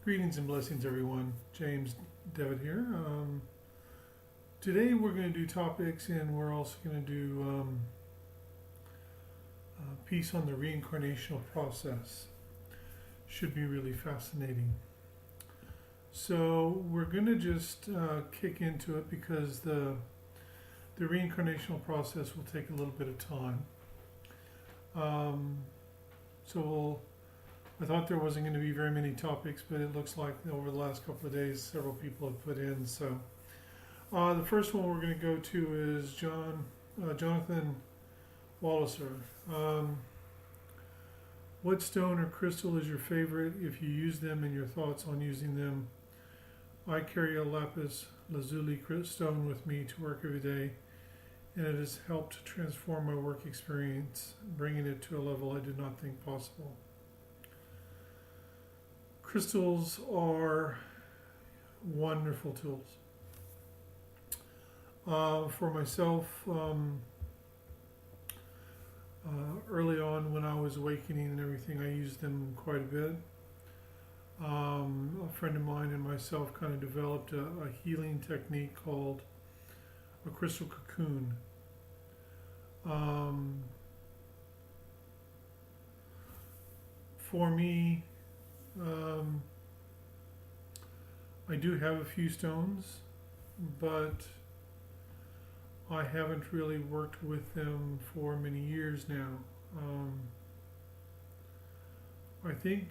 Greetings and blessings, everyone. James Devitt here. Today we're going to do topics, and we're also going to do a piece on the reincarnational process. Should be really fascinating. So we're going to just kick into it because the reincarnational process will take a little bit of time. I thought there wasn't going to be very many topics, but it looks like over the last couple of days, several people have put in. So the first one we're going to go to is Jonathan Walliser. What stone or crystal is your favorite? If you use them, and your thoughts on using them. I carry a lapis lazuli stone with me to work every day, and it has helped transform my work experience, bringing it to a level I did not think possible. Crystals are wonderful tools. For myself, early on when I was awakening and everything, I used them quite a bit. A friend of mine and myself kind of developed a healing technique called a crystal cocoon. For me, I do have a few stones, but I haven't really worked with them for many years now. I think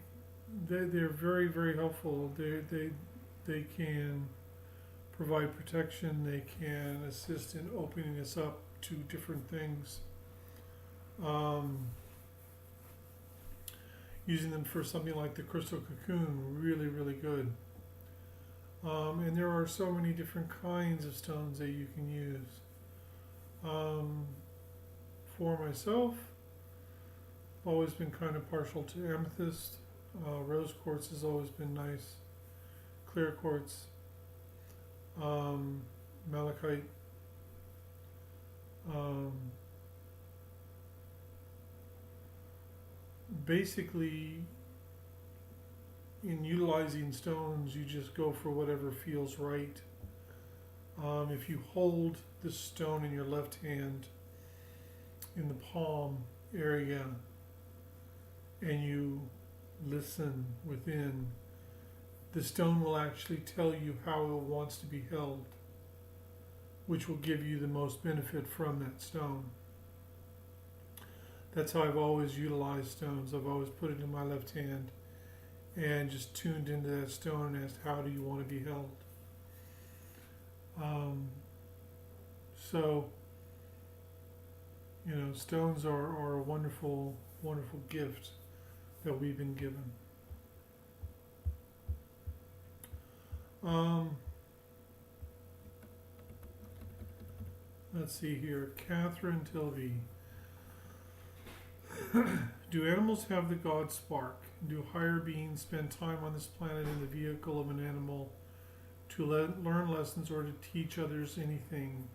they're very, very helpful. They can provide protection. They can assist in opening us up to different things. Using them for something like the crystal cocoon, really, really good. And there are so many different kinds of stones that you can use. For myself, I've always been kind of partial to amethyst. Rose quartz has always been nice. Clear quartz, malachite. Basically, in utilizing stones, you just go for whatever feels right. If you hold the stone in your left hand in the palm area and you listen within, the stone will actually tell you how it wants to be held, which will give you the most benefit from that stone. That's how I've always utilized stones. I've always put it in my left hand and just tuned into that stone and asked, how do you want to be held? Stones are a wonderful, wonderful gift that we've been given. Let's see here. Catherine Tilby. Do animals have the God spark? Do higher beings spend time on this planet in the vehicle of an animal to learn lessons or to teach others anything?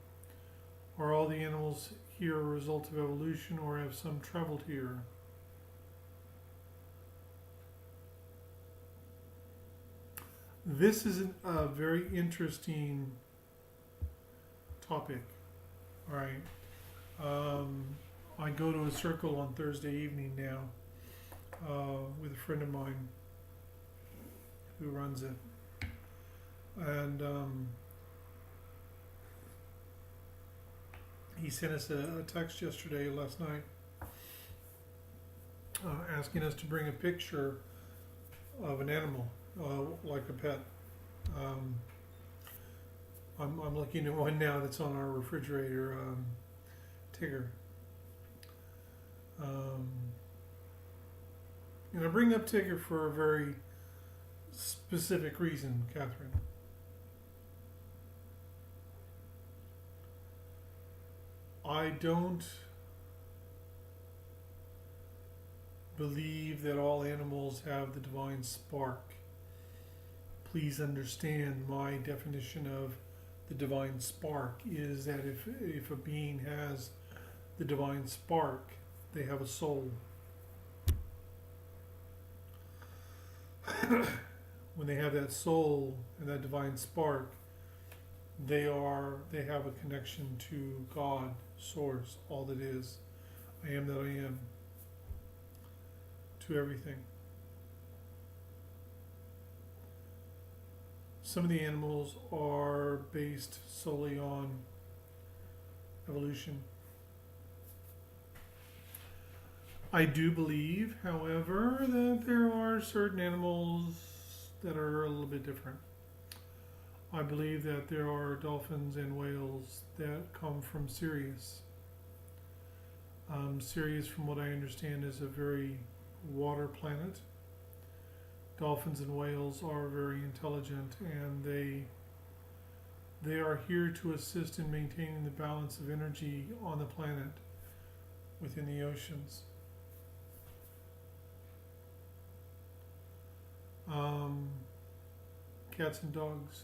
Are all the animals here a result of evolution, or have some traveled here? This is a very interesting topic. All right. I go to a circle on Thursday evening now with a friend of mine who runs it. And he sent us a text last night, asking us to bring a picture of an animal, like a pet. I'm looking at one now that's on our refrigerator, Tigger. And I bring up Tigger for a very specific reason, Catherine. I don't believe that all animals have the divine spark. Please understand, my definition of the divine spark is that if a being has the divine spark, they have a soul. when they have that soul and that divine spark, they have a connection to God, Source, all that is. I am that I am, to everything. Some of the animals are based solely on evolution. I do believe, however, that there are certain animals that are a little bit different. I believe that there are dolphins and whales that come from Sirius. Sirius, from what I understand, is a very water planet. Dolphins and whales are very intelligent, and they are here to assist in maintaining the balance of energy on the planet within the oceans. Cats and dogs.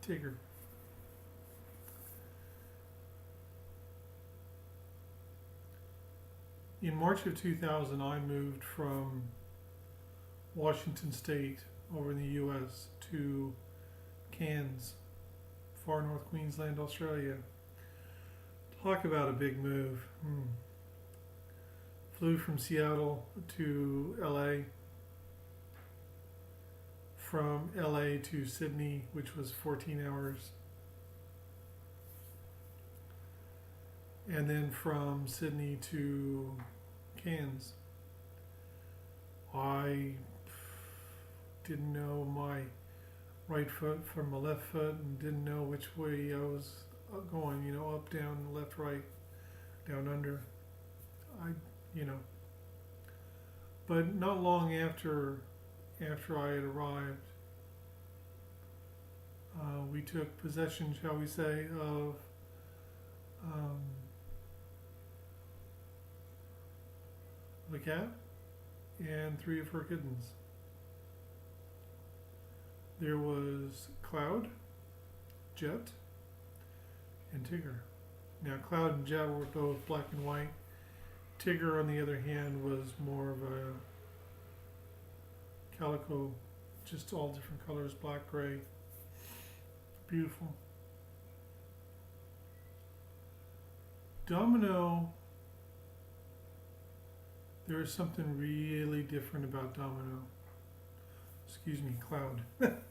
Tigger. In March of 2000, I moved from Washington State over in the U.S. to Cairns, far north Queensland, Australia. Talk about a big move. Flew from Seattle to LA, from LA to Sydney, which was 14 hours, and then from Sydney to Cairns. I didn't know my right foot from my left foot and didn't know which way I was going, up, down, left, right, down, under. But not long after I had arrived, we took possession, shall we say, of the cat and 3 of her kittens. There was Cloud, Jet, and Tigger. Now, Cloud and Jet were both black and white. Tigger, on the other hand, was more of a calico, just all different colors, black, gray. Beautiful. Domino, there is something really different about Domino. Excuse me, Cloud.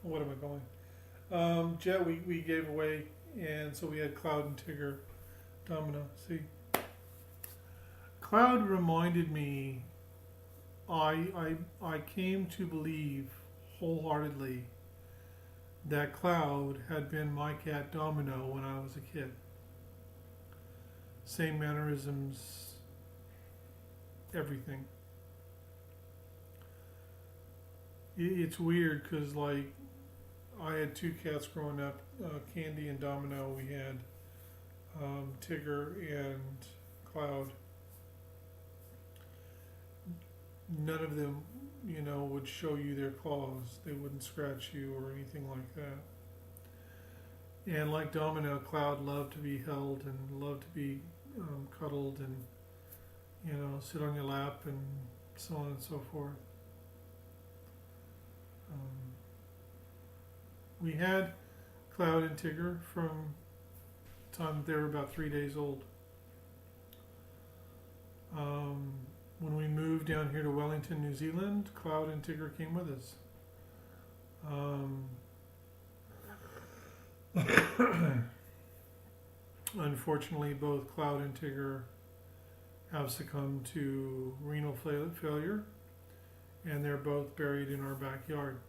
What am I going? Jet, we gave away, and so we had Cloud and Tigger. Domino, see? Cloud reminded me, I came to believe wholeheartedly that Cloud had been my cat Domino when I was a kid. Same mannerisms, everything. It's weird because, like, I had 2 cats growing up, Candy and Domino. We had Tigger and Cloud. None of them, would show you their claws. They wouldn't scratch you or anything like that. And like Domino, Cloud loved to be held and loved to be cuddled and, sit on your lap and so on and so forth. We had Cloud and Tigger from the time they were about 3 days old. When we moved down here to Wellington, New Zealand, Cloud and Tigger came with us. Unfortunately, both Cloud and Tigger have succumbed to renal failure, and they're both buried in our backyard.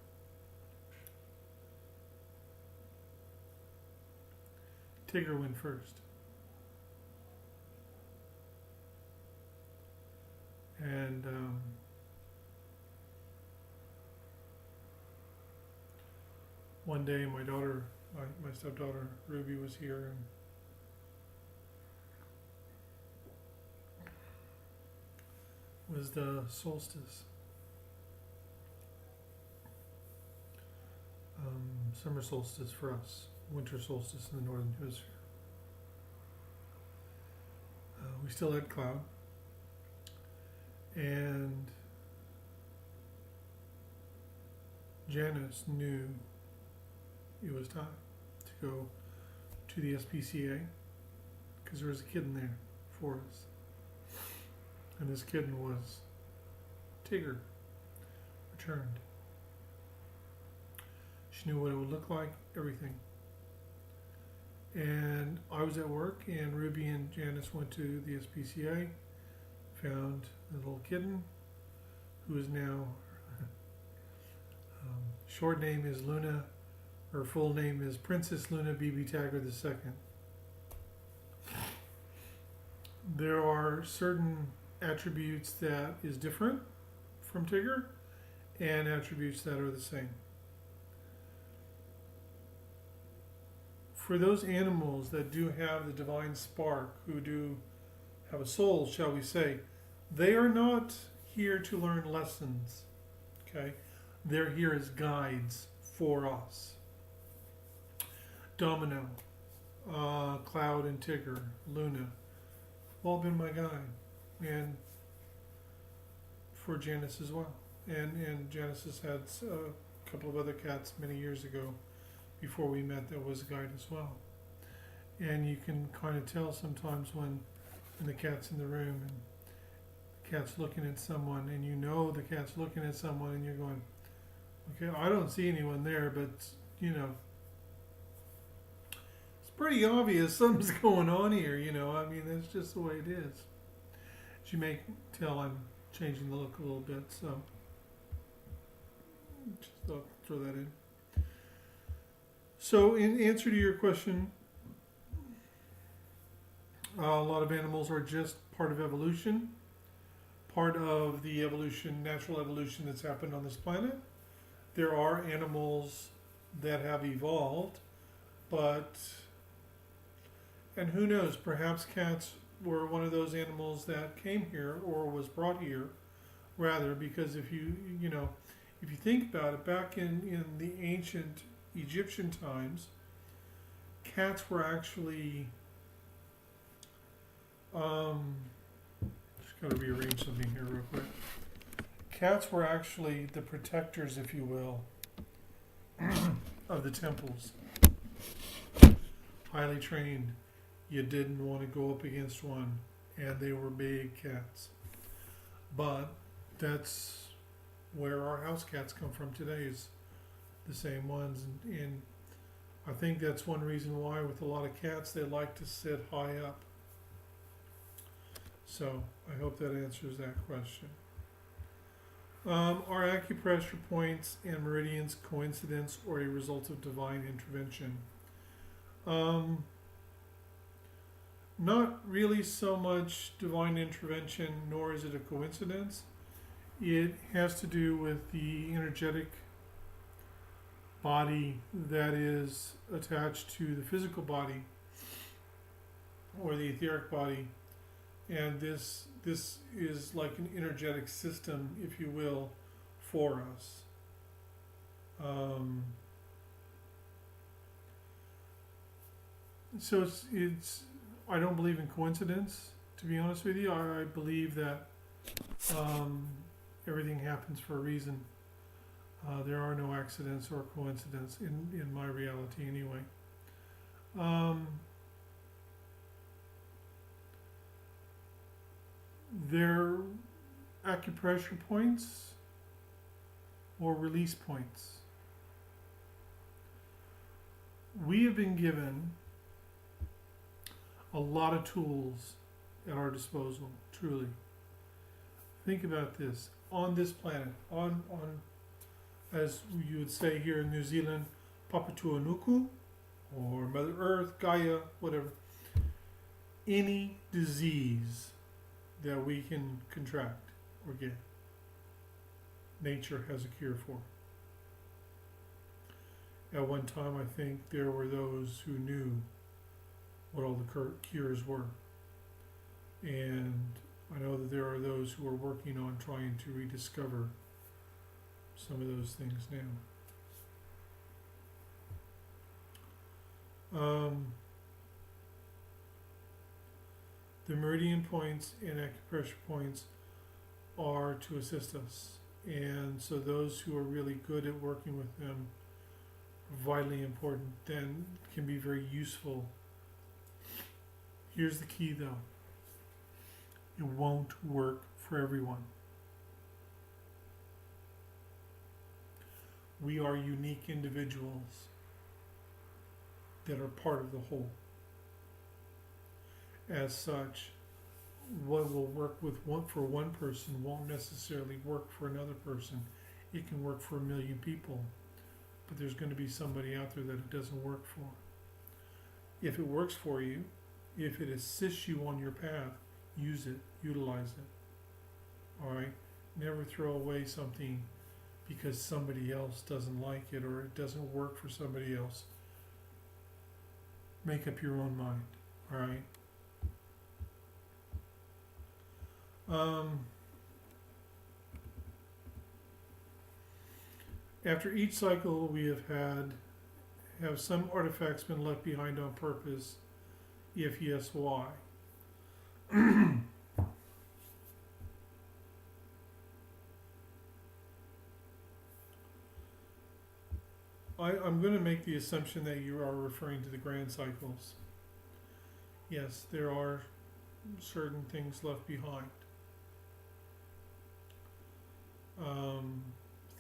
Tigger went first. And one day my daughter, my stepdaughter Ruby, was here, and it was the solstice. Summer solstice for us, winter solstice in the northern hemisphere. We still had Cloud. And Janice knew it was time to go to the SPCA because there was a kitten there for us. And this kitten was Tigger, returned. She knew what it would look like, everything. And I was at work, and Ruby and Janice went to the SPCA, found the little kitten, who is now, short name is Luna, her full name is Princess Luna B.B. Taggart II. There are certain attributes that is different from Tigger, and attributes that are the same. For those animals that do have the divine spark, who do have a soul, shall we say, they are not here to learn lessons. Okay? They're here as guides for us. Domino, Cloud and Tigger, Luna, have all been my guide. And for Janice as well. And Janice has had a couple of other cats many years ago before we met that was a guide as well. And you can kind of tell sometimes when the cat's in the room and the cat's looking at someone, and you know the cat's looking at someone, and you're going, okay, I don't see anyone there, but you know, it's pretty obvious something's going on here, you know. I mean, that's just the way it is. As you may tell, I'm changing the look a little bit, so just thought I'd throw that in. So, in answer to your question, a lot of animals are just part of evolution, part of the evolution, natural evolution that's happened on this planet. There are animals that have evolved, but, and who knows, perhaps cats were one of those animals that came here or was brought here, rather, because if you think about it, back in the ancient Egyptian times, cats were actually, just got to rearrange something here real quick. Cats were actually the protectors, if you will, of the temples. Highly trained. You didn't want to go up against one, and they were big cats. But that's where our house cats come from today, is the same ones. And I think that's one reason why with a lot of cats they like to sit high up. So I hope that answers that question. Are acupressure points and meridians coincidence or a result of divine intervention? Not really so much divine intervention, nor is it a coincidence. It has to do with the energetic body that is attached to the physical body or the etheric body, and this is like an energetic system, if you will, for us. So it's I don't believe in coincidence, to be honest with you. I believe that everything happens for a reason. There are no accidents or coincidence in my reality anyway. They're acupressure points or release points. We have been given a lot of tools at our disposal, truly. Think about this. On this planet, on as you would say here in New Zealand, Papatuanuku, or Mother Earth, Gaia, whatever, any disease that we can contract or get, nature has a cure for. At one time, I think there were those who knew what all the cures were. And I know that there are those who are working on trying to rediscover some of those things now. The meridian points and acupressure points are to assist us. And so those who are really good at working with them, vitally important, then can be very useful. Here's the key though. It won't work for everyone. We are unique individuals that are part of the whole. As such, what will work for one person won't necessarily work for another person. It can work for 1 million people, but there's going to be somebody out there that it doesn't work for. If it works for you, if it assists you on your path, use it, utilize it. All right? Never throw away something because somebody else doesn't like it or it doesn't work for somebody else. Make up your own mind. All right? After each cycle we have some artifacts been left behind on purpose? If yes, why? I'm going to make the assumption that you are referring to the grand cycles. Yes, there are certain things left behind.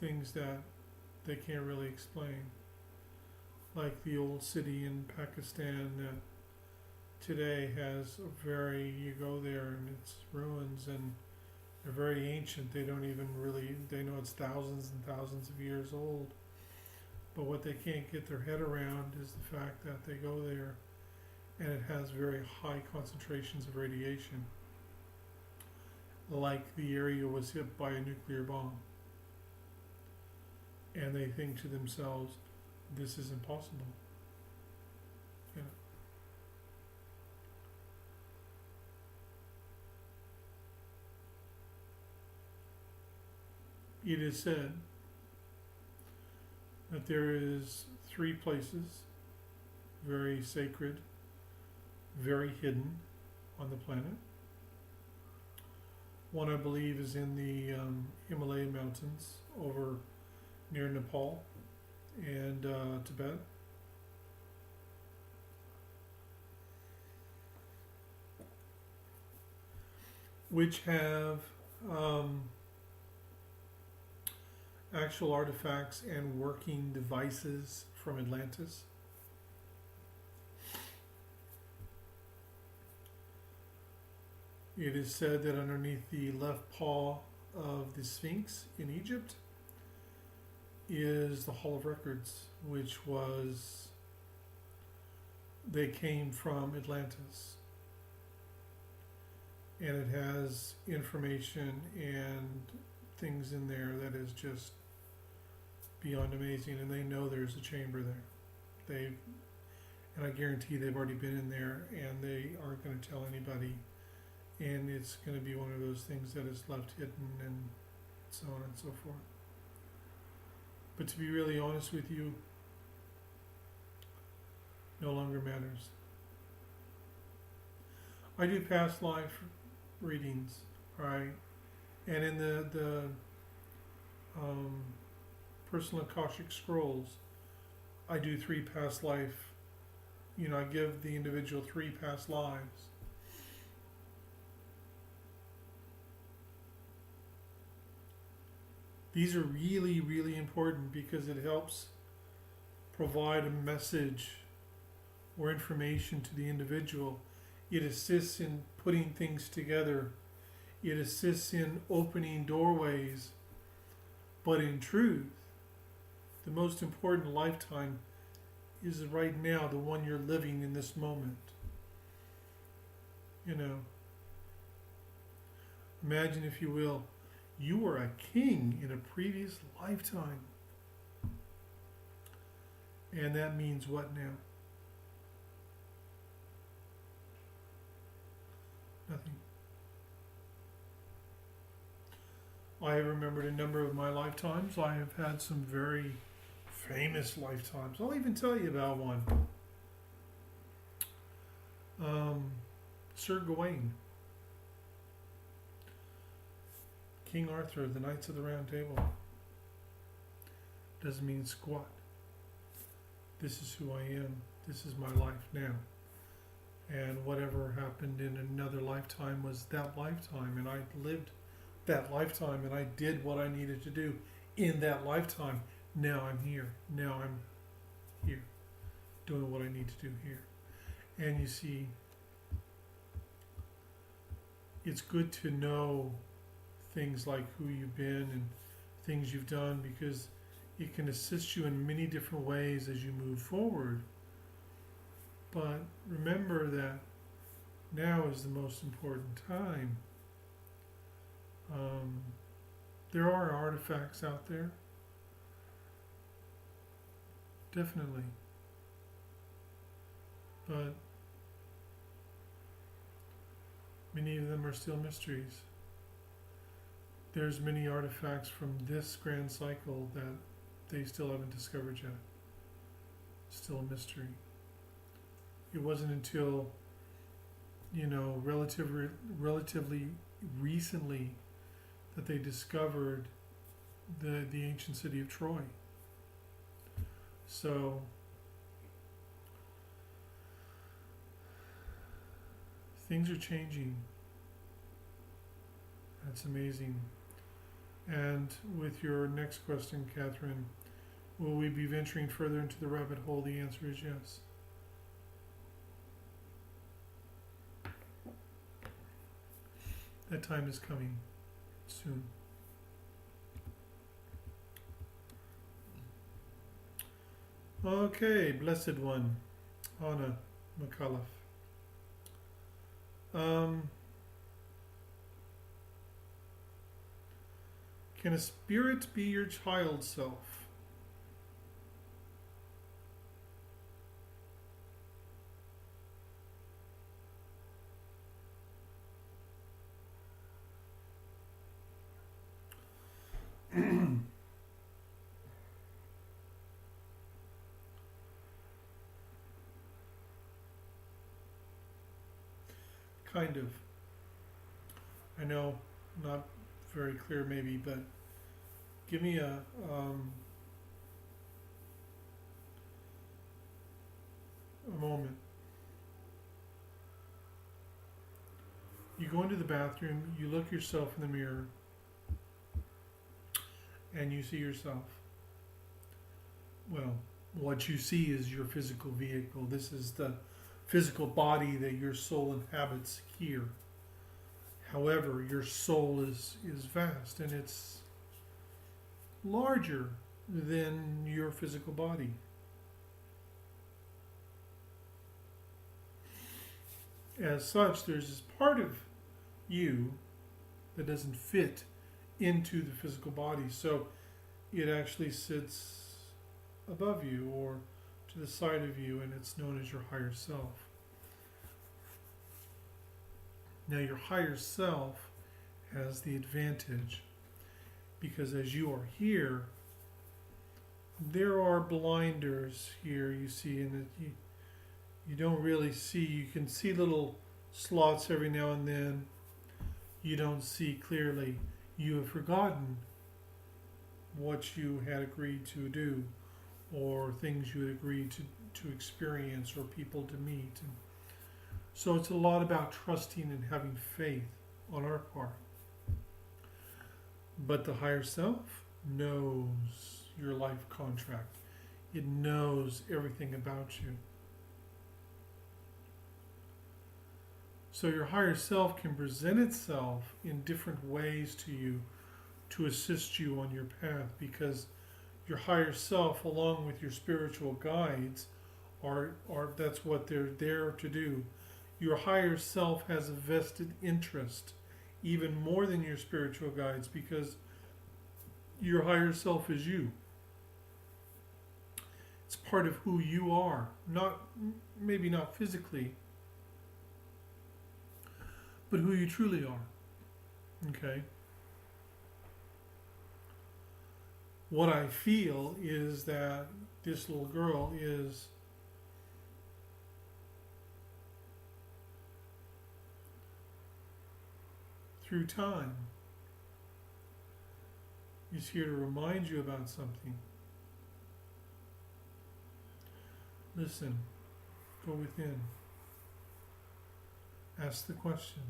Things that they can't really explain. Like the old city in Pakistan that today has you go there and it's ruins and they're very ancient. They don't even really, they know it's thousands and thousands of years old. But what they can't get their head around is the fact that they go there and it has very high concentrations of radiation. Like the area was hit by a nuclear bomb. And they think to themselves, this is impossible. You know. It is said that there is 3 places, very sacred, very hidden on the planet. One I believe is in the Himalayan mountains over near Nepal and Tibet. Which have actual artifacts and working devices from Atlantis. It is said that underneath the left paw of the Sphinx in Egypt is the Hall of Records, which they came from Atlantis. And it has information and things in there that is just beyond amazing, and they know there's a chamber there. And I guarantee they've already been in there, and they aren't going to tell anybody. And it's going to be one of those things that is left hidden and so on and so forth. But to be really honest with you, no longer matters. I do past life readings, right? And in the personal Akashic scrolls, I do 3 past life. I give the individual 3 past lives. These are really, really important because it helps provide a message or information to the individual. It assists in putting things together. It assists in opening doorways. But in truth, the most important lifetime is right now, the one you're living in this moment. Imagine, if you will, you were a king in a previous lifetime. And that means what now? Nothing. I have remembered a number of my lifetimes. I have had some very famous lifetimes. I'll even tell you about one. Sir Gawain King Arthur, the Knights of the Round Table. Doesn't mean squat. This is who I am. This is my life now. And whatever happened in another lifetime was that lifetime. And I lived that lifetime and I did what I needed to do in that lifetime. Now I'm here. Now I'm here. Doing what I need to do here. And you see, it's good to know things like who you've been and things you've done, because it can assist you in many different ways as you move forward. But remember that now is the most important time. There are artifacts out there. Definitely. But many of them are still mysteries. There's many artifacts from this grand cycle that they still haven't discovered yet. Still a mystery. It wasn't until, relatively recently that they discovered the ancient city of Troy. So things are changing. That's amazing. And with your next question, Catherine, will we be venturing further into the rabbit hole? The answer is yes. That time is coming soon. Okay, Blessed One, Anna McAuliffe. Can a spirit be your child self? Kind of. I know, not very clear maybe, but give me a moment. You go into the bathroom, you look yourself in the mirror, and you see yourself. Well, what you see is your physical vehicle. This is the physical body that your soul inhabits here. However, your soul is vast and it's larger than your physical body. As such, there's this part of you that doesn't fit into the physical body, so it actually sits above you or to the side of you, and it's known as your higher self. Now, your higher self has the advantage because as you are here, there are blinders here you see, and you don't really see. You can see little slots every now and then. You don't see clearly. You have forgotten what you had agreed to do, or things you had agreed to experience, or people to meet. And so it's a lot about trusting and having faith on our part. But the higher self knows your life contract. It knows everything about you. So your higher self can present itself in different ways to you to assist you on your path, because your higher self, along with your spiritual guides, are that's what they're there to do. Your higher self has a vested interest, even more than your spiritual guides, because your higher self is you. It's part of who you are, maybe not physically, but who you truly are. Okay? What I feel is that this little girl is through time He's here to remind you about something. Listen. Go within. Ask the question.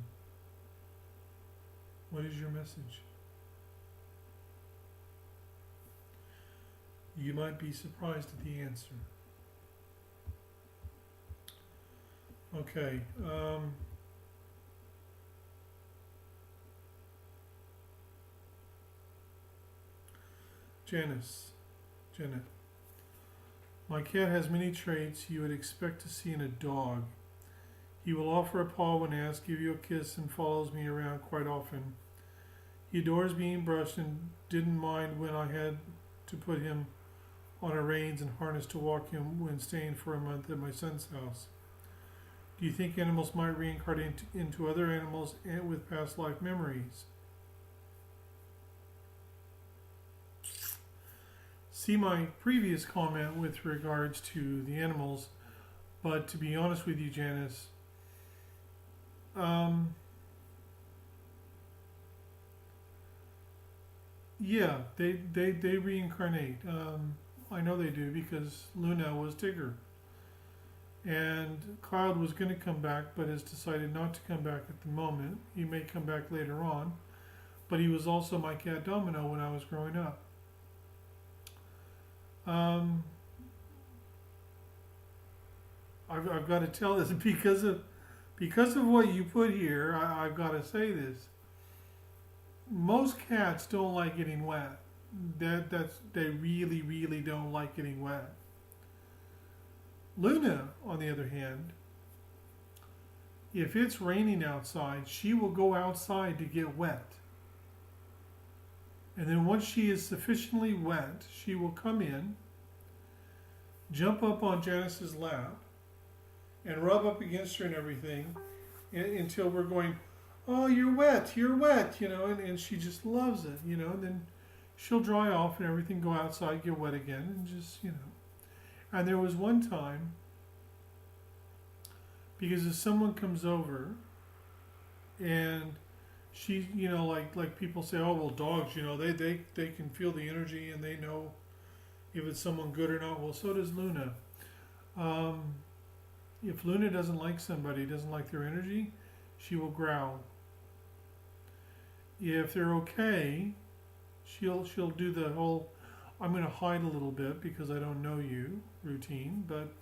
What is your message? You might be surprised at the answer. Okay. Janet. My cat has many traits you would expect to see in a dog. He will offer a paw when asked, give you a kiss, and follows me around quite often. He adores being brushed and didn't mind when I had to put him on a reins and harness to walk him when staying for a month at my son's house. Do you think animals might reincarnate into other animals and with past life memories? See my previous comment with regards to the animals, but to be honest with you, Janice, yeah, they reincarnate. I know they do because Luna was Tigger. And Cloud was going to come back, but has decided not to come back at the moment. He may come back later on. But he was also my cat Domino when I was growing up. I've got to tell this because of what you put here. I've got to say this. Most cats don't like getting wet. They really don't like getting wet. Luna, on the other hand, if it's raining outside, she will go outside to get wet. And then once she is sufficiently wet, she will come in, jump up on Janice's lap, and rub up against her and everything until we're going, oh, you're wet, and she just loves it, and then she'll dry off and everything, go outside, get wet again, and just, And there was one time, because if someone comes over and she, like people say, oh, well, dogs, they can feel the energy and they know if it's someone good or not. Well, so does Luna. If Luna doesn't like somebody, doesn't like their energy, she will growl. If they're okay, she'll do the whole, I'm going to hide a little bit because I don't know you routine. But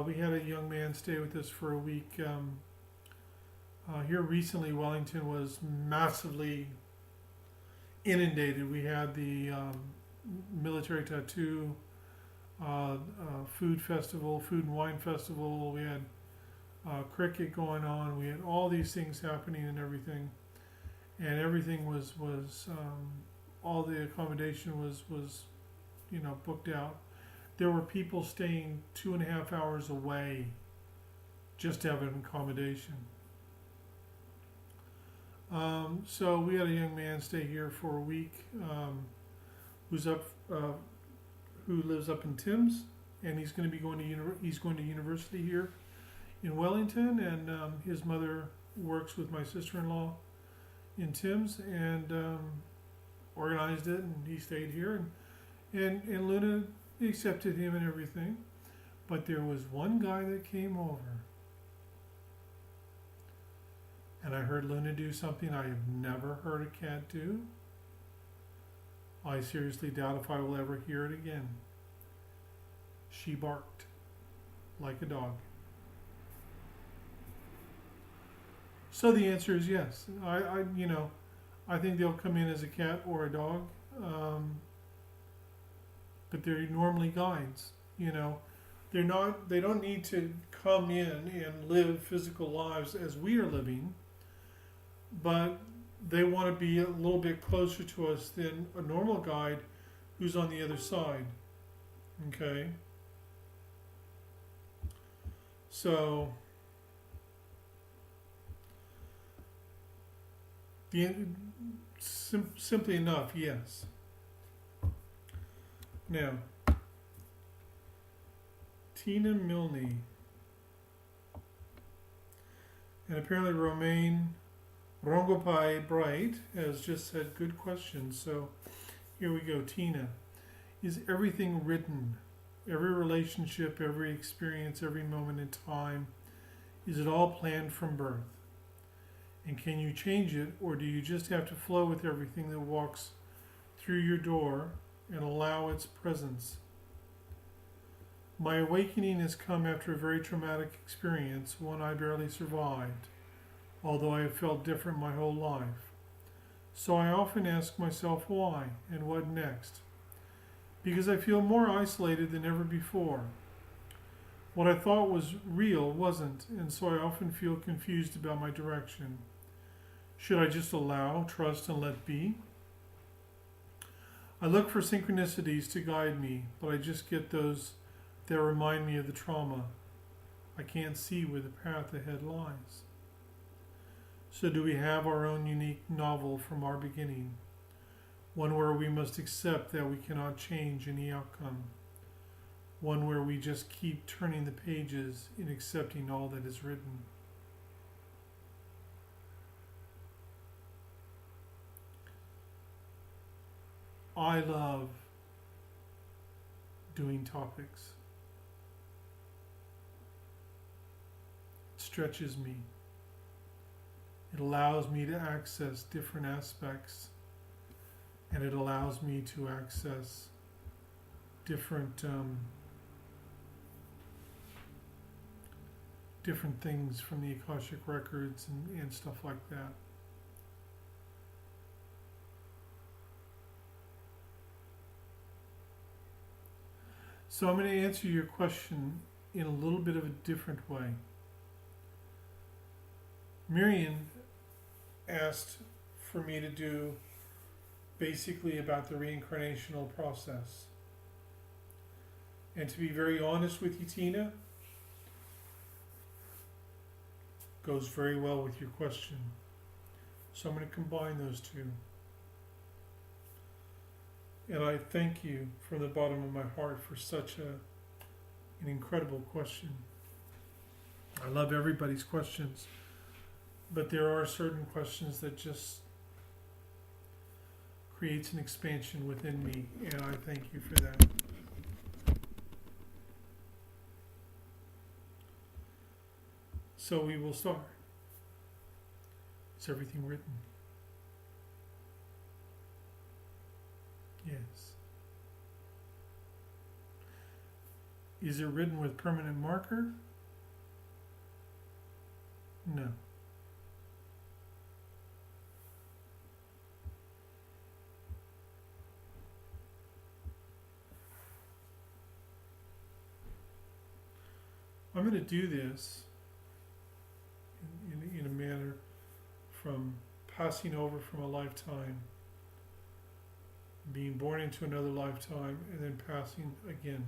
we had a young man stay with us for a week. Here recently, Wellington was massively inundated. We had the military tattoo, food and wine festival. We had cricket going on. We had all these things happening and everything. And everything was all the accommodation was booked out. There were people staying 2.5 hours away just to have an accommodation. So we had a young man stay here for a week, who lives up in Timms, and he's going to be going to university here in Wellington, and his mother works with my sister-in-law in Timms, and organized it, and he stayed here, and Luna accepted him and everything. But there was one guy that came over, and I heard Luna do something I have never heard a cat do. I seriously doubt if I will ever hear it again. She barked like a dog. So the answer is yes. I think they'll come in as a cat or a dog, but they're normally guides. They don't need to come in and live physical lives as we are living, but they want to be a little bit closer to us than a normal guide who's on the other side. Okay? So simply enough, yes. Now, Tina Milne, and apparently Romaine Rongopai Bright has just said good questions. So Here we go, Tina. Is everything written? Every relationship, every experience, every moment in time, is it all planned from birth? And can you change it, or do you just have to flow with everything that walks through your door and allow its presence? My awakening has come after a very traumatic experience, one I barely survived, although I have felt different my whole life. So I often ask myself why and what next, because I feel more isolated than ever before. What I thought was real wasn't, and so I often feel confused about my direction. Should I just allow, trust, and let be? I look for synchronicities to guide me, but I just get those that remind me of the trauma. I can't see where the path ahead lies. So do we have our own unique novel from our beginning? One where we must accept that we cannot change any outcome. One where we just keep turning the pages in accepting all that is written. I love doing topics. It stretches me. It allows me to access different aspects, and it allows me to access different things from the Akashic records and stuff like that. So I'm going to answer your question in a little bit of a different way. Miriam asked for me to do basically about the reincarnational process. And to be very honest with you, Tina, goes very well with your question. So I'm going to combine those two. And I thank you from the bottom of my heart for such an incredible question. I love everybody's questions, but there are certain questions that just creates an expansion within me, and I thank you for that. So we will start. Is everything written? Yes. Is it written with permanent marker? No. I'm going to do this in a manner from passing over from a lifetime, being born into another lifetime, and then passing again.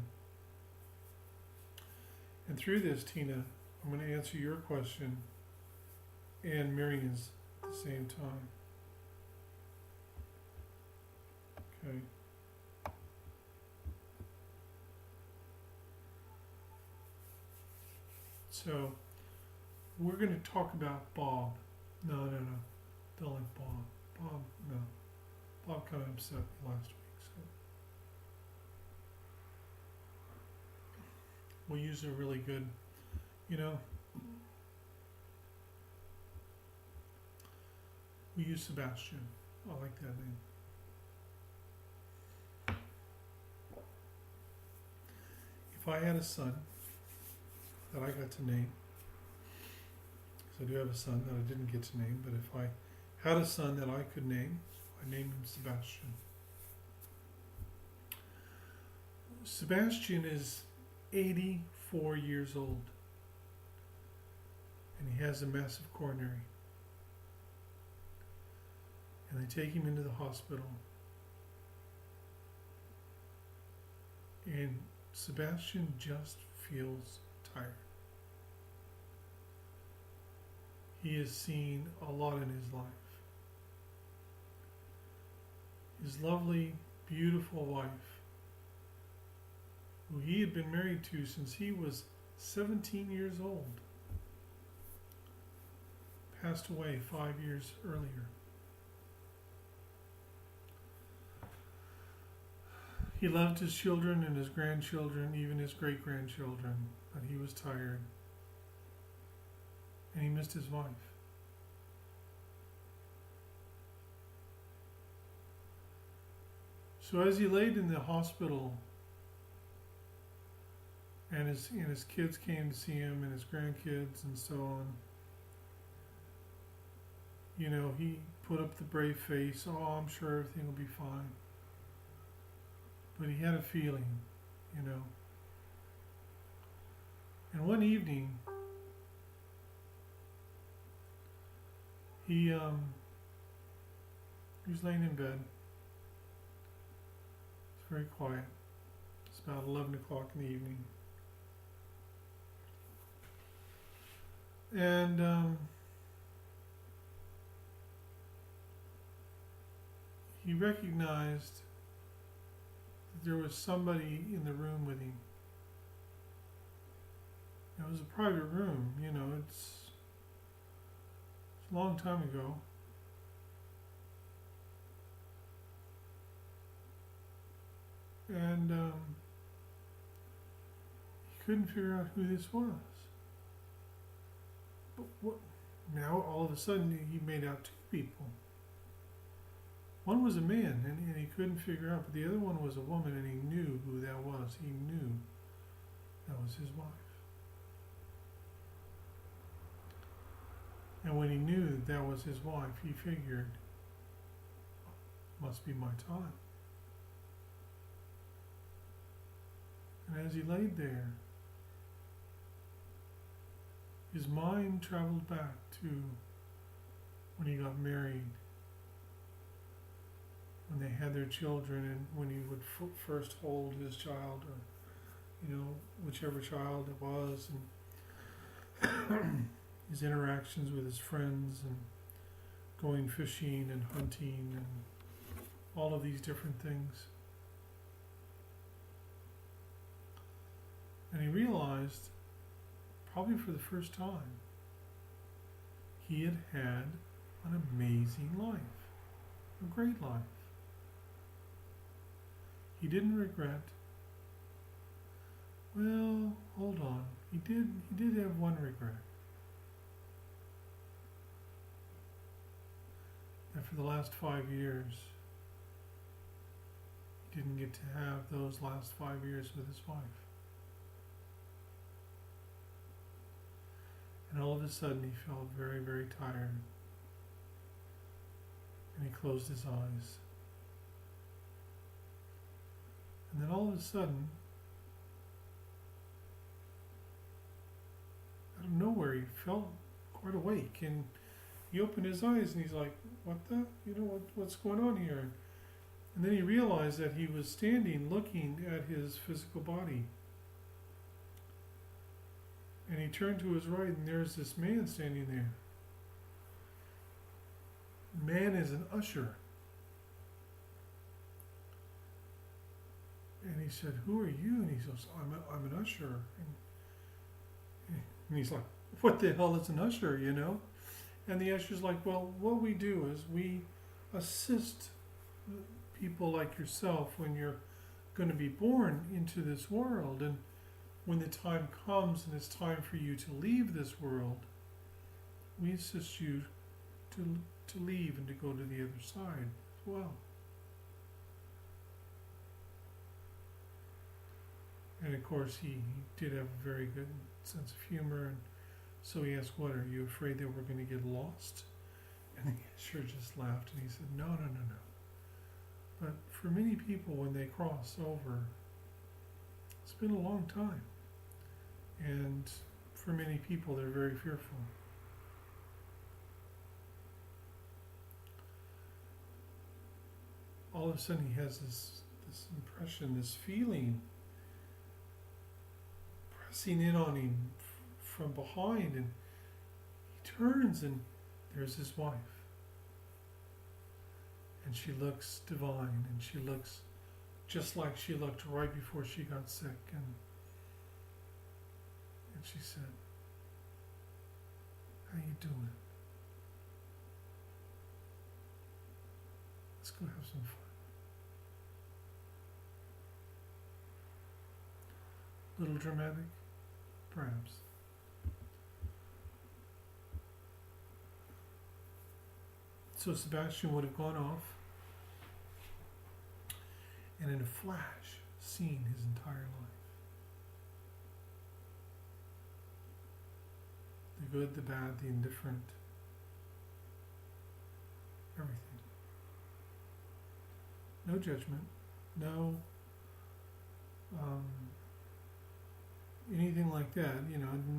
And through this, Tina, I'm going to answer your question and Miriam's at the same time. Okay. So, we're going to talk about Bob. No. Don't like Bob. Bob, no. Bob kind of upset me last week, so. We'll use a really good, we use Sebastian. I like that name. If I had a son that I got to name, because I do have a son that I didn't get to name, but if I had a son that I could name, I named him Sebastian. Sebastian is 84 years old, and he has a massive coronary. And they take him into the hospital, and Sebastian just feels tired. He has seen a lot in his life. His lovely, beautiful wife, who he had been married to since he was 17 years old, passed away 5 years earlier. He loved his children and his grandchildren, even his great-grandchildren, but he was tired. And he missed his wife. So as he laid in the hospital, and his kids came to see him, and his grandkids, and so on, you know, he put up the brave face. Oh, I'm sure everything will be fine. But he had a feeling, you know. And one evening, he was laying in bed. It's very quiet. It's about 11 o'clock in the evening. And he recognized that there was somebody in the room with him. It was a private room, you know, it's a long time ago. And he couldn't figure out who this was. But what, now all of a sudden he made out two people. One was a man, and he couldn't figure out, but the other one was a woman, and he knew who that was. He knew that was his wife. And when he knew that was his wife, he figured, must be my time. And as he laid there, his mind traveled back to when he got married, when they had their children, and when he would first hold his child, or, you know, whichever child it was, and his interactions with his friends, and going fishing and hunting, and all of these different things. And he realized, probably for the first time, he had had an amazing life, a great life. He didn't regret. Well, hold on. He did have one regret. That for the last 5 years, he didn't get to have those last 5 years with his wife. And all of a sudden he felt very, very tired. And he closed his eyes. And then all of a sudden, out of nowhere, he felt quite awake. And he opened his eyes and he's like, what the? You know, what's going on here? And then he realized that he was standing looking at his physical body. And he turned to his right, and there's this man standing there. The man is an usher. And he said, who are you? And he says, I'm an usher. And he's like, what the hell is an usher, you know? And the usher's like, well, what we do is we assist people like yourself when you're going to be born into this world. And when the time comes and it's time for you to leave this world, we assist you to leave and to go to the other side as well. And of course, he did have a very good sense of humor, and so he asked, what, are you afraid that we're going to get lost? And the usher just laughed, and he said, no. But for many people, when they cross over, it's been a long time. And for many people, they're very fearful. All of a sudden, he has this impression, this feeling pressing in on him from behind, and he turns, and there's his wife. And she looks divine, and she looks just like she looked right before she got sick. And she said, how you doing? Let's go have some fun. little dramatic? Perhaps. So Sebastian would have gone off and in a flash seen his entire life. The good, the bad, the indifferent, everything. No judgment, no anything like that,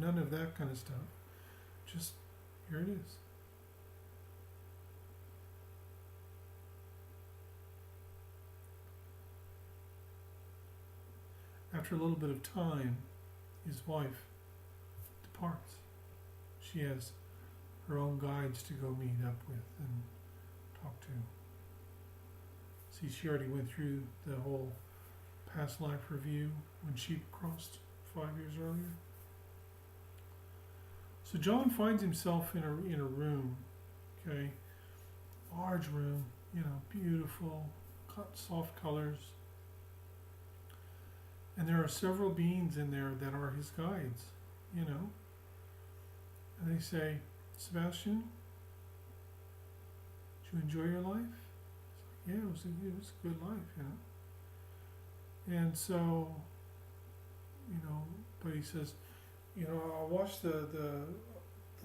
none of that kind of stuff. Just, here it is. After a little bit of time, his wife departs. She has her own guides to go meet up with and talk to. See, she already went through the whole past life review when she crossed 5 years earlier. So John finds himself in a room, okay, large room, beautiful, soft colors. And there are several beings in there that are his guides, And they say, Sebastian, did you enjoy your life? He's like, yeah, it was a good life, And so, but he says, I watched the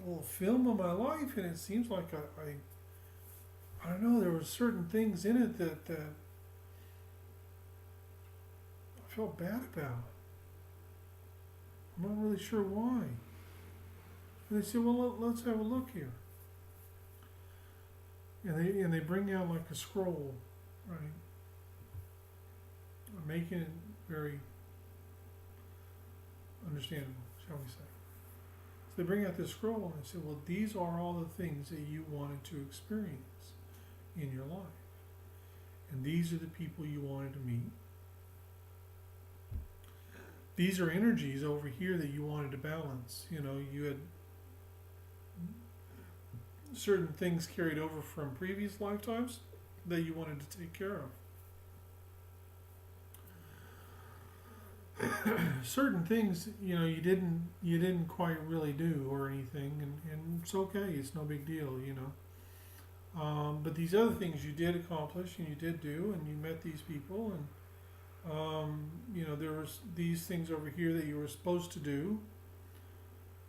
little film of my life, and it seems like I don't know, there were certain things in it that I felt bad about. I'm not really sure why. And they say, well, let's have a look here. And they bring out like a scroll, right? Making it very understandable, shall we say. So they bring out this scroll and they say, well, these are all the things that you wanted to experience in your life. And these are the people you wanted to meet. These are energies over here that you wanted to balance. You had certain things carried over from previous lifetimes that you wanted to take care of. Certain things, you didn't quite really do or anything, and it's okay. It's no big deal, But these other things you did accomplish and you did do, and you met these people, and there was these things over here that you were supposed to do,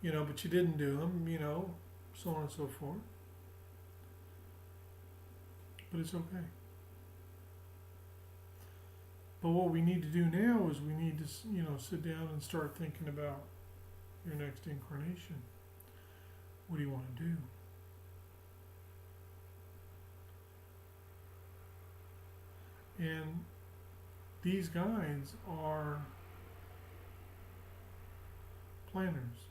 but you didn't do them, so on and so forth. But it's okay. But what we need to do now is we need to, sit down and start thinking about your next incarnation. What do you want to do? And these guides are planners.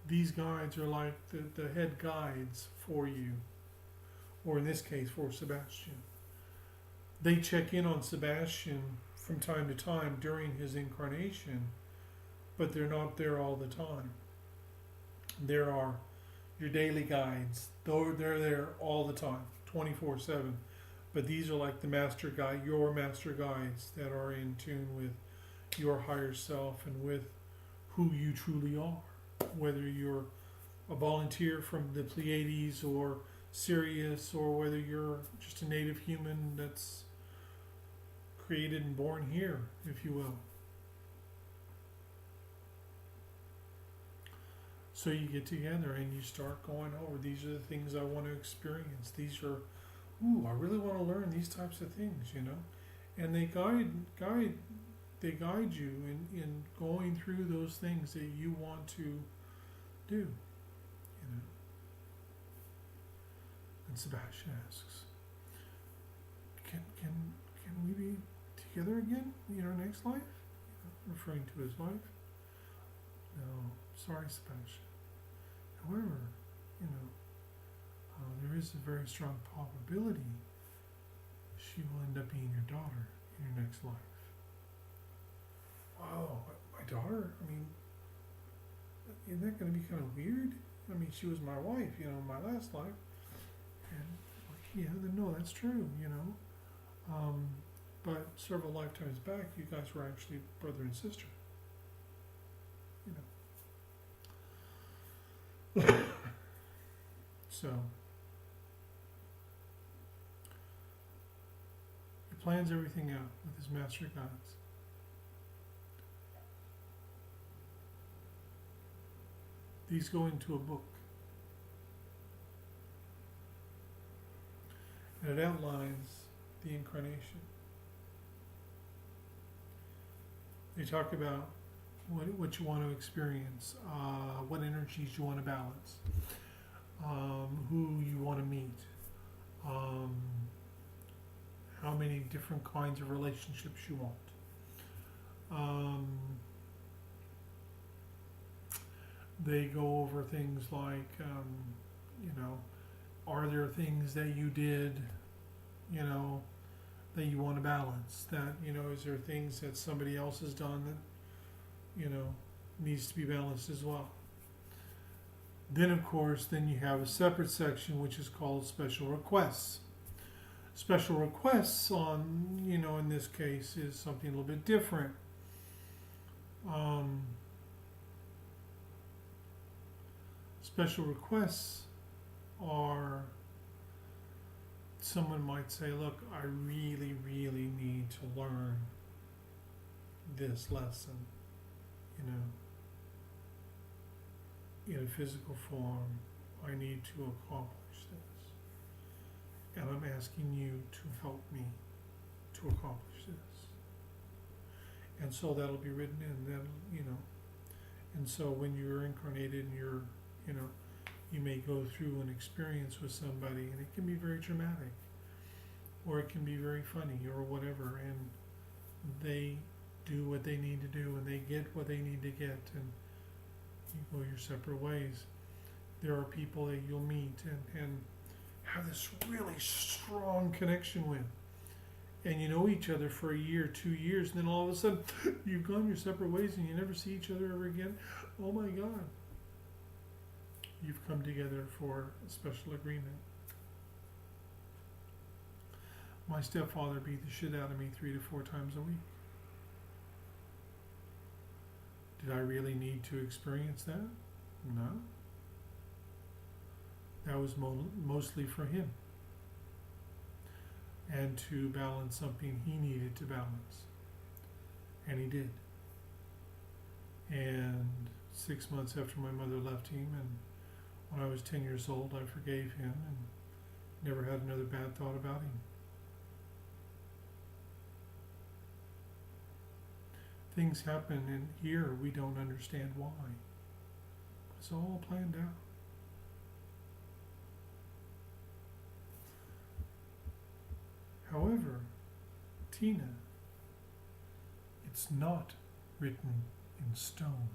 These guides are like the head guides for you, or in this case, for Sebastian. They check in on Sebastian from time to time during his incarnation, but they're not there all the time. There are your daily guides. They're there all the time, 24/7. But these are like the master guide, your master guides that are in tune with your higher self and with who you truly are. Whether you're a volunteer from the Pleiades or Sirius, or whether you're just a native human that's created and born here, if you will. So you get together and you start going over, these are the things I want to experience. These are, I really want to learn these types of things, And they guide you in going through those things that you want to do, And Sebastian asks, can we be together again in our next life? Referring to his wife. No, sorry, Sebastian. However, there is a very strong probability she will end up being your daughter in your next life. Wow, my daughter? Isn't that going to be kind of weird? She was my wife, in my last life. And, no, that's true, but several lifetimes back, you guys were actually brother and sister. You know. So he plans everything out with his master guides. These go into a book. And it outlines the incarnation. They talk about what you want to experience, what energies you want to balance, who you want to meet, how many different kinds of relationships you want. They go over things like, are there things that you did, that you want to balance? That, is there things that somebody else has done that, needs to be balanced as well? Then, of course, you have a separate section which is called special requests. Special requests in this case is something a little bit different. Special requests are, someone might say, look, I really, really need to learn this lesson, in a physical form. I need to accomplish this. And I'm asking you to help me to accomplish this. And so that'll be written in, and so when you're incarnated and you're, you may go through an experience with somebody, and it can be very dramatic, or it can be very funny, or whatever, and they do what they need to do, and they get what they need to get, and you go your separate ways. There are people that you'll meet and have this really strong connection with, and you know each other for a year, 2 years, and then all of a sudden you've gone your separate ways and you never see each other ever again. Oh my God. You've come together for a special agreement. My stepfather beat the shit out of me 3 to 4 times a week. Did I really need to experience that? No. That was mostly for him. And to balance something he needed to balance. And he did. And 6 months after my mother left him, and when I was 10 years old, I forgave him and never had another bad thought about him. Things happen, and here we don't understand why. It's all planned out. However, Tina, it's not written in stone.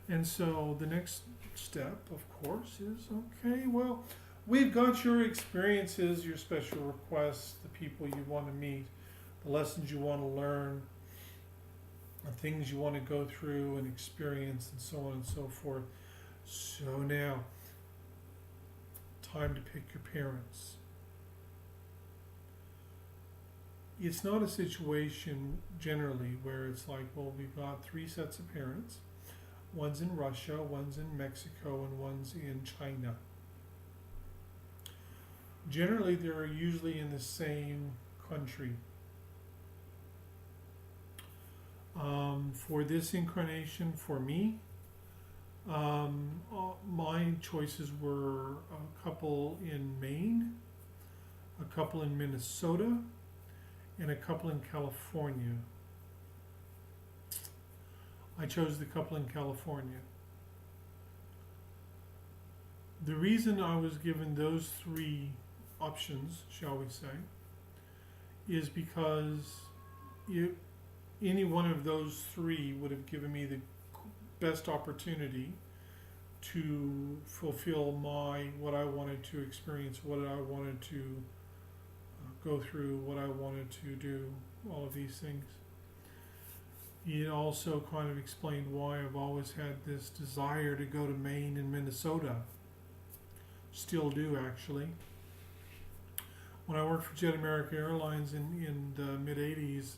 And so the next step, of course, is, okay, well, we've got your experiences, your special requests, the people you want to meet, the lessons you want to learn, the things you want to go through and experience, and so on and so forth. So now, time to pick your parents. It's not a situation generally where it's like, well, we've got 3 sets of parents. One's in Russia, one's in Mexico, and one's in China. Generally, they're usually in the same country. For this incarnation, for me, my choices were a couple in Maine, a couple in Minnesota, and a couple in California. I chose the couple in California. The reason I was given those 3 options, shall we say, is because any one of those 3 would have given me the best opportunity to fulfill what I wanted to experience, what I wanted to go through, what I wanted to do, all of these things. It also kind of explained why I've always had this desire to go to Maine and Minnesota. still do actually. When I worked for Jet America Airlines in the mid 80s,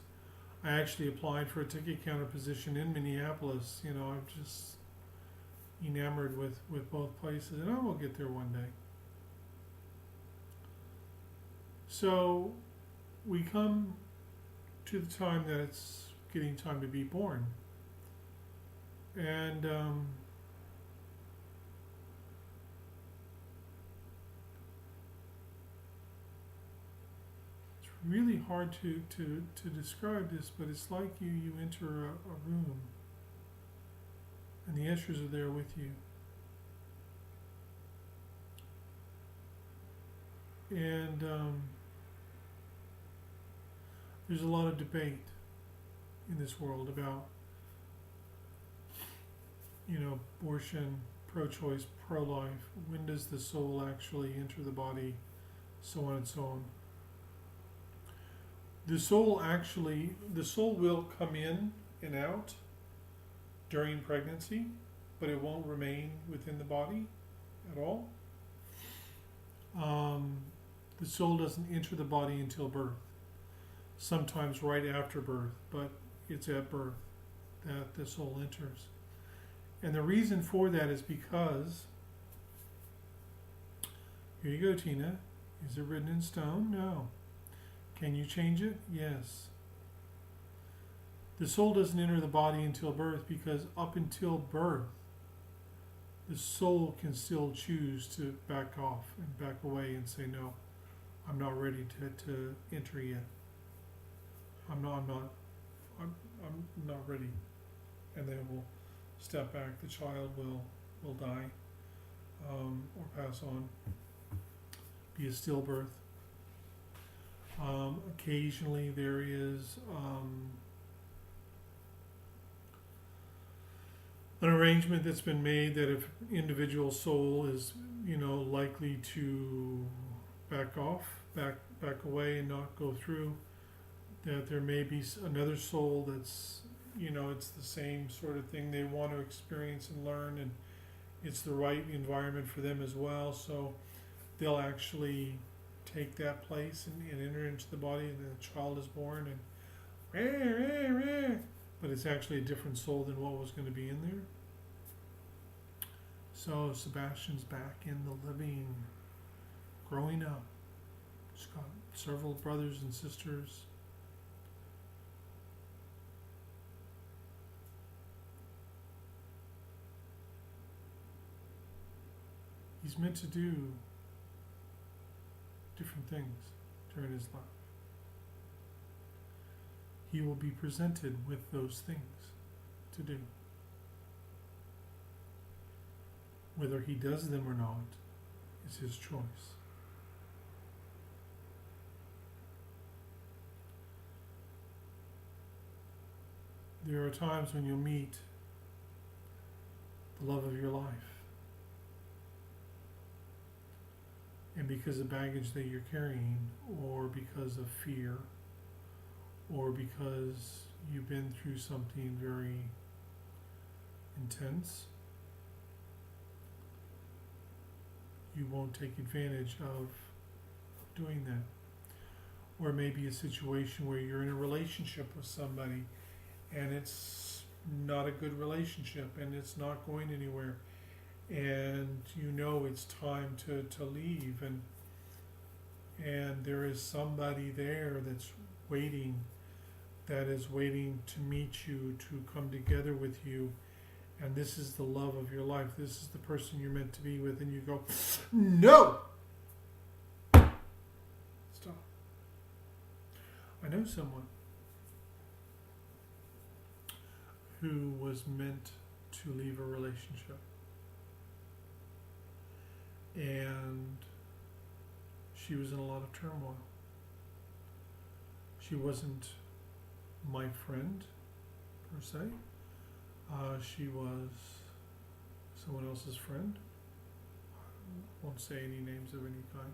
I actually applied for a ticket counter position in Minneapolis. You know, I'm just enamored with both places, and I will get there one day. So we come to the time that it's getting time to be born. And it's really hard to describe this, but it's like you enter a room and the ushers are there with you. And there's a lot of debate in this world about, you know, abortion, pro-choice, pro-life. When does the soul actually enter the body? So on and so on. The soul will come in and out during pregnancy, but it won't remain within the body at all. The soul doesn't enter the body until birth. Sometimes right after birth, but it's at birth that the soul enters. And the reason for that is because, here you go, Tina. Is it written in stone? No. Can you change it? Yes. The soul doesn't enter the body until birth because up until birth, the soul can still choose to back off and back away and say, no, I'm not ready to enter yet. I'm not ready. And then we'll step back. The child will die or pass on, be a stillbirth. Occasionally there is an arrangement that's been made that if individual soul is, you know, likely to back off, back away and not go through, that there may be another soul that's, you know, it's the same sort of thing they want to experience and learn, and it's the right environment for them as well. So they'll actually take that place and enter into the body, and the child is born, and but it's actually a different soul than what was going to be in there. So Sebastian's back in the living, growing up. He's got several brothers and sisters. He's meant to do different things during his life. He will be presented with those things to do. Whether he does them or not is his choice. There are times when you'll meet the love of your life. And because of baggage that you're carrying, or because of fear, or because you've been through something very intense, you won't take advantage of doing that. Or maybe a situation where you're in a relationship with somebody and it's not a good relationship and it's not going anywhere, and you know it's time to leave, and there is somebody there that's waiting, that is waiting to meet you, to come together with you, and this is the love of your life, this is the person you're meant to be with, and you go, no! Stop. I know someone who was meant to leave a relationship, and she was in a lot of turmoil. She wasn't my friend, per se. She was someone else's friend. I won't say any names of any kind.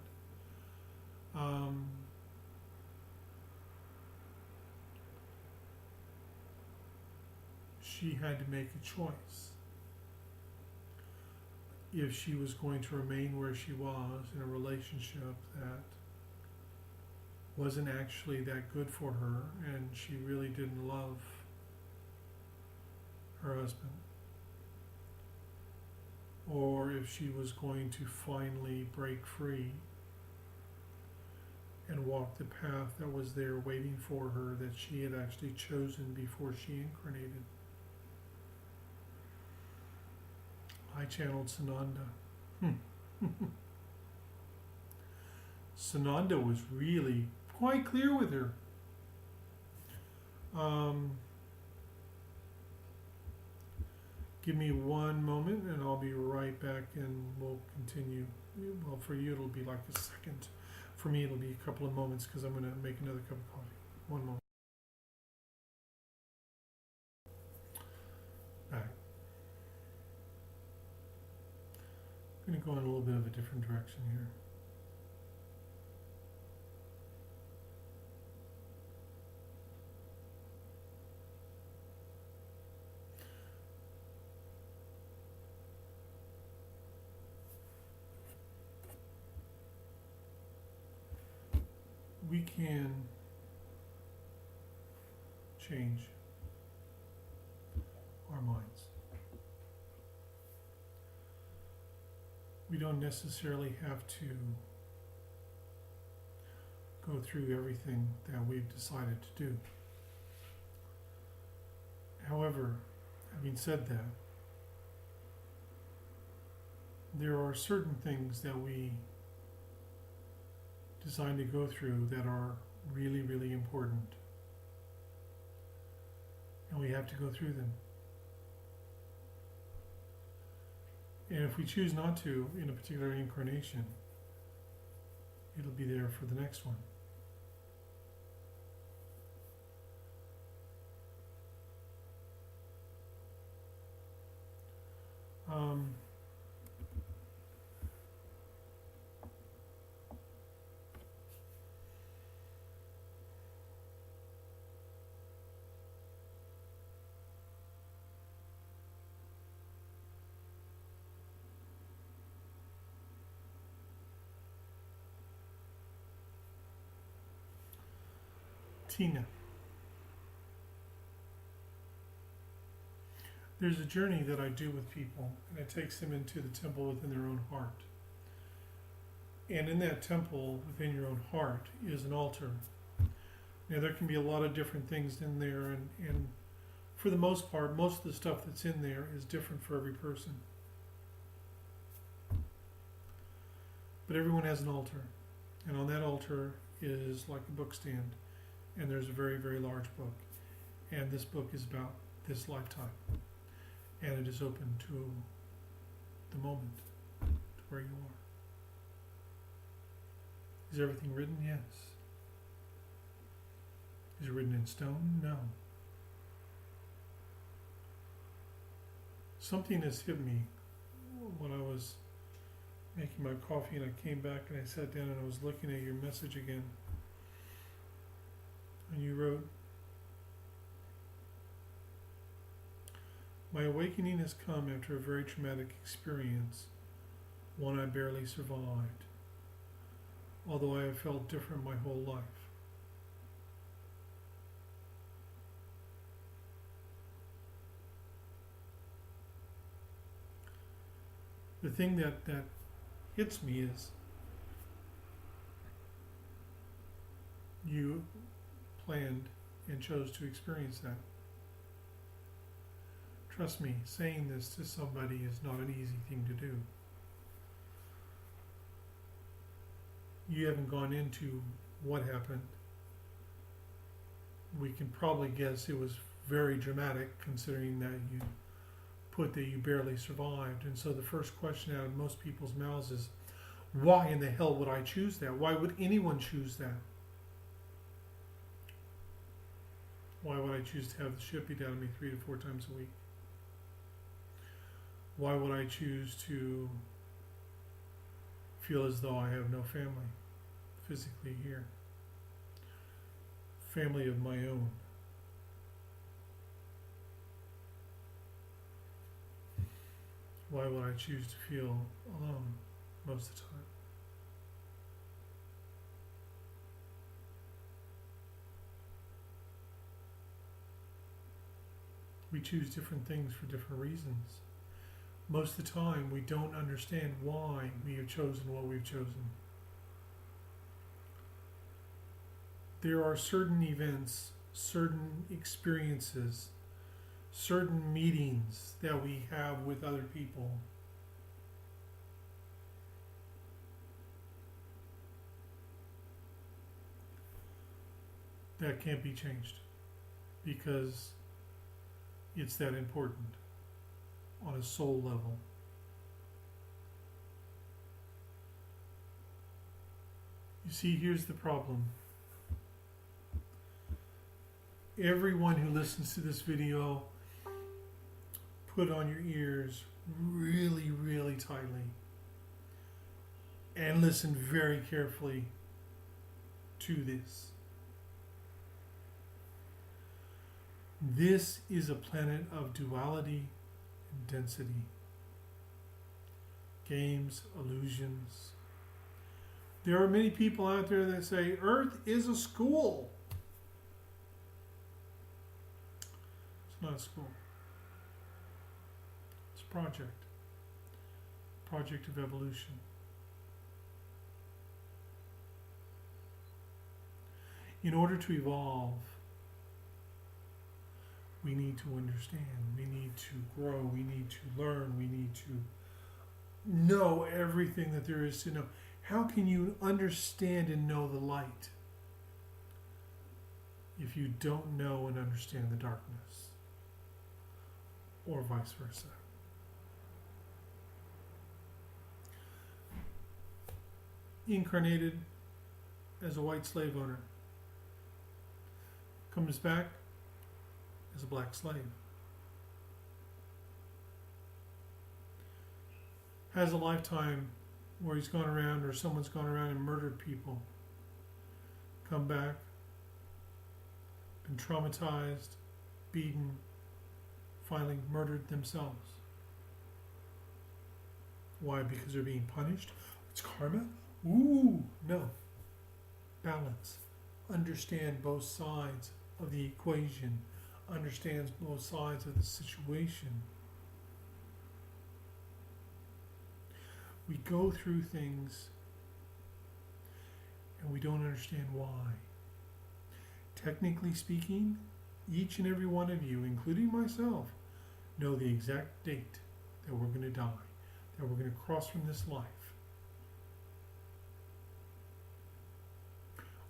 She had to make a choice. if she was going to remain where she was in a relationship that wasn't actually that good for her and she really didn't love her husband, or if she was going to finally break free and walk the path that was there waiting for her that she had actually chosen before she incarnated. I channeled Sananda. Sananda was really quite clear with her. Give me one moment and I'll be right back and we'll continue. Well, for you it'll be like a second. For me it'll be a couple of moments because I'm going to make another cup of coffee. One moment. Back. I'm going to go in a little bit of a different direction here. We can change our minds. We don't necessarily have to go through everything that we've decided to do. However, having said that, there are certain things that we designed to go through that are really, really important. And we have to go through them. And if we choose not to in a particular incarnation, it'll be there for the next one. Tina. There's a journey that I do with people, and it takes them into the temple within their own heart. And in that temple within your own heart is an altar. Now there can be a lot of different things in there, and for the most part, most of the stuff that's in there is different for every person. But everyone has an altar, and on that altar is like a book stand, and there's a very, very large book. And this book is about this lifetime. And it is open to the moment, to where you are. Is everything written? Yes. Is it written in stone? No. Something has hit me when I was making my coffee and I came back and I sat down and I was looking at your message again. And you wrote, "My awakening has come after a very traumatic experience, one I barely survived, although I have felt different my whole life. The thing that hits me is you planned and chose to experience that. Trust me, saying this to somebody is not an easy thing to do. You haven't gone into what happened. We can probably guess it was very dramatic considering that you put that you barely survived. And so the first question out of most people's mouths is, why in the hell would I choose that? Why would anyone choose that? Why would I choose to have the shit beat out of me 3 to 4 times a week? Why would I choose to feel as though I have no family physically here? Family of my own. Why would I choose to feel alone most of the time? We choose different things for different reasons. Most of the time, we don't understand why we have chosen what we've chosen. There are certain events, certain experiences, certain meetings that we have with other people that can't be changed because it's that important on a soul level. You see, here's the problem. Everyone who listens to this video, put on your ears really, really tightly and listen very carefully to this. This is a planet of duality and density. Games, illusions. There are many people out there that say Earth is a school. It's not a school. It's a project. Project of evolution. In order to evolve, we need to understand, we need to grow, we need to learn, we need to know everything that there is to know. How can you understand and know the light if you don't know and understand the darkness? Or vice versa. Incarnated as a white slave owner, comes back as a black slave. Has a lifetime where he's gone around or someone's gone around and murdered people. Come back, been traumatized, beaten, finally murdered themselves. Why? Because they're being punished? It's karma? Ooh, no. Balance. Understand both sides of the equation. Understands both sides of the situation. We go through things and we don't understand why. Technically speaking, each and every one of you, including myself, know the exact date that we're going to die, that we're going to cross from this life.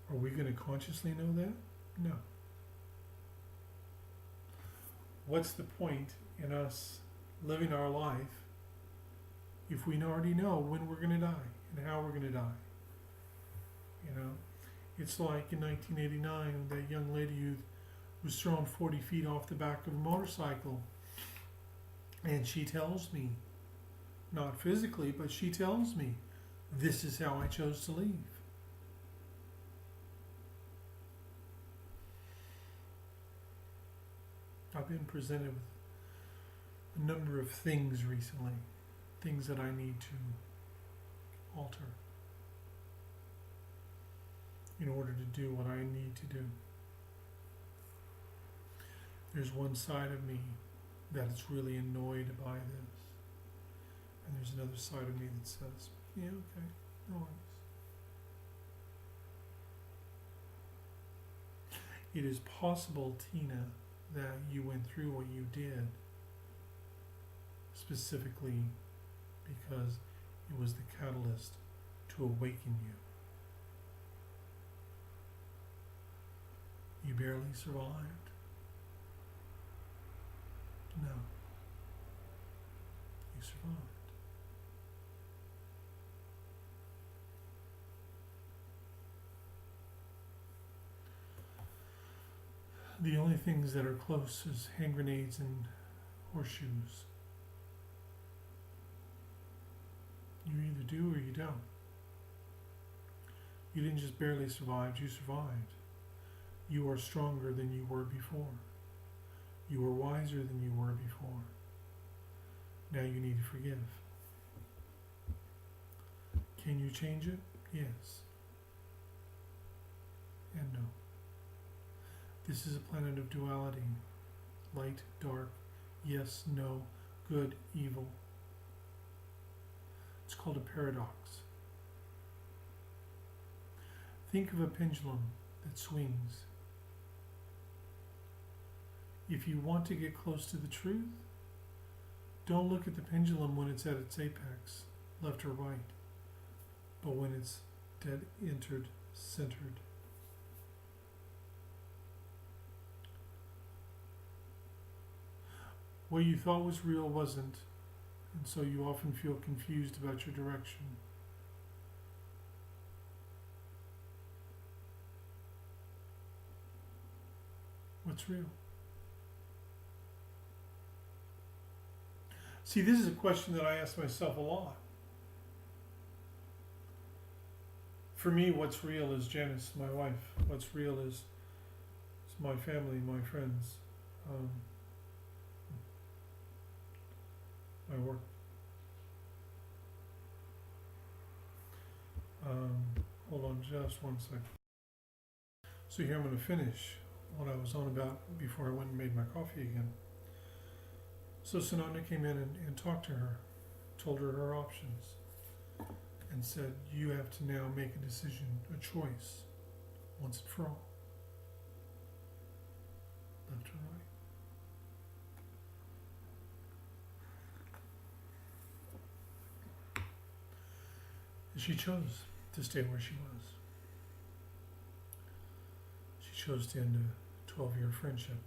Are we going to consciously know that? No. What's the point in us living our life if we already know when we're going to die and how we're going to die? You know, it's like in 1989, that young lady who was thrown 40 feet off the back of a motorcycle. And she tells me, not physically, but she tells me, this is how I chose to leave. I've been presented with a number of things recently, things that I need to alter in order to do what I need to do. There's one side of me that is really annoyed by this, and there's another side of me that says, yeah, okay, no worries. It is possible, Tina, that you went through what you did specifically because it was the catalyst to awaken you. You barely survived? No. You survived. The only things that are close is hand grenades and horseshoes. You either do or you don't. You didn't just barely survive, you survived. You are stronger than you were before. You are wiser than you were before. Now you need to forgive. Can you change it? Yes. And no. This is a planet of duality. Light, dark, yes, no, good, evil. It's called a paradox. Think of a pendulum that swings. If you want to get close to the truth, don't look at the pendulum when it's at its apex, left or right, but when it's dead centered. What you thought was real wasn't, and so you often feel confused about your direction. What's real? See, this is a question that I ask myself a lot. For me, what's real is Janice, my wife. What's real is my family, my friends, my work. Hold on just one second. So here I'm going to finish what I was on about before I went and made my coffee again. So Sananda came in and talked to her, told her her options, and said, you have to now make a decision, a choice, once and for all. Left or right. And she chose to stay where she was. She chose to end a 12-year friendship.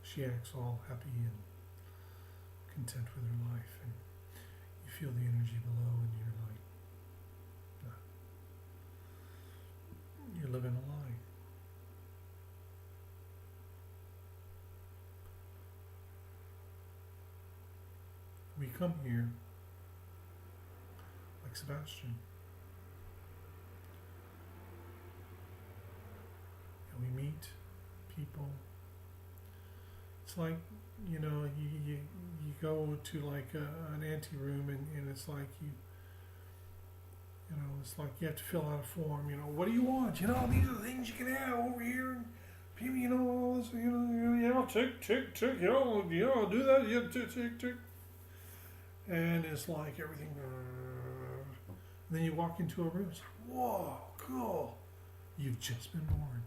She acts all happy and content with her life, and you feel the energy below, and you're like, nah. You're living a lie. We come here like Sebastian, and we meet people. It's like, you go to like an ante room, and it's like it's like you have to fill out a form. What do you want? These are the things you can have over here. And people, all this, tick, tick, tick. Do that. Yeah, tick, tick, tick. And it's like everything. And then you walk into a room. It's like, whoa, cool. You've just been born.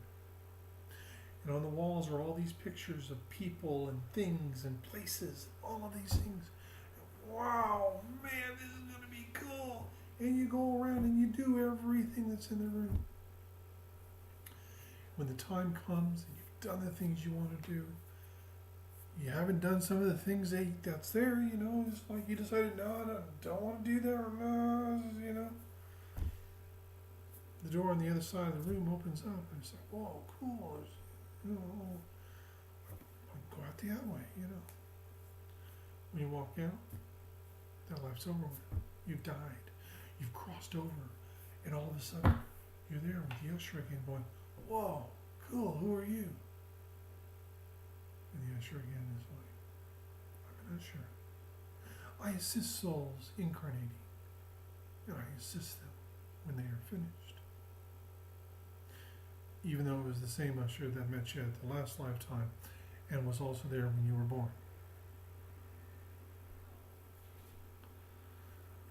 And on the walls are all these pictures of people and things and places, all of these things. And wow, man, this is going to be cool. And you go around and you do everything that's in the room. When the time comes and you've done the things you want to do, you haven't done some of the things that's there, it's like you decided, no, I don't want to do that, or no, The door on the other side of the room opens up, and it's like, whoa, cool. Go out the other way, When you walk out, that life's over with. You've died. You've crossed over. And all of a sudden, you're there with the usher again going, whoa, cool, who are you? And the usher again is like, I'm an usher. I assist souls incarnating. And I assist them when they are finished. Even though it was the same usher that met you at the last lifetime and was also there when you were born.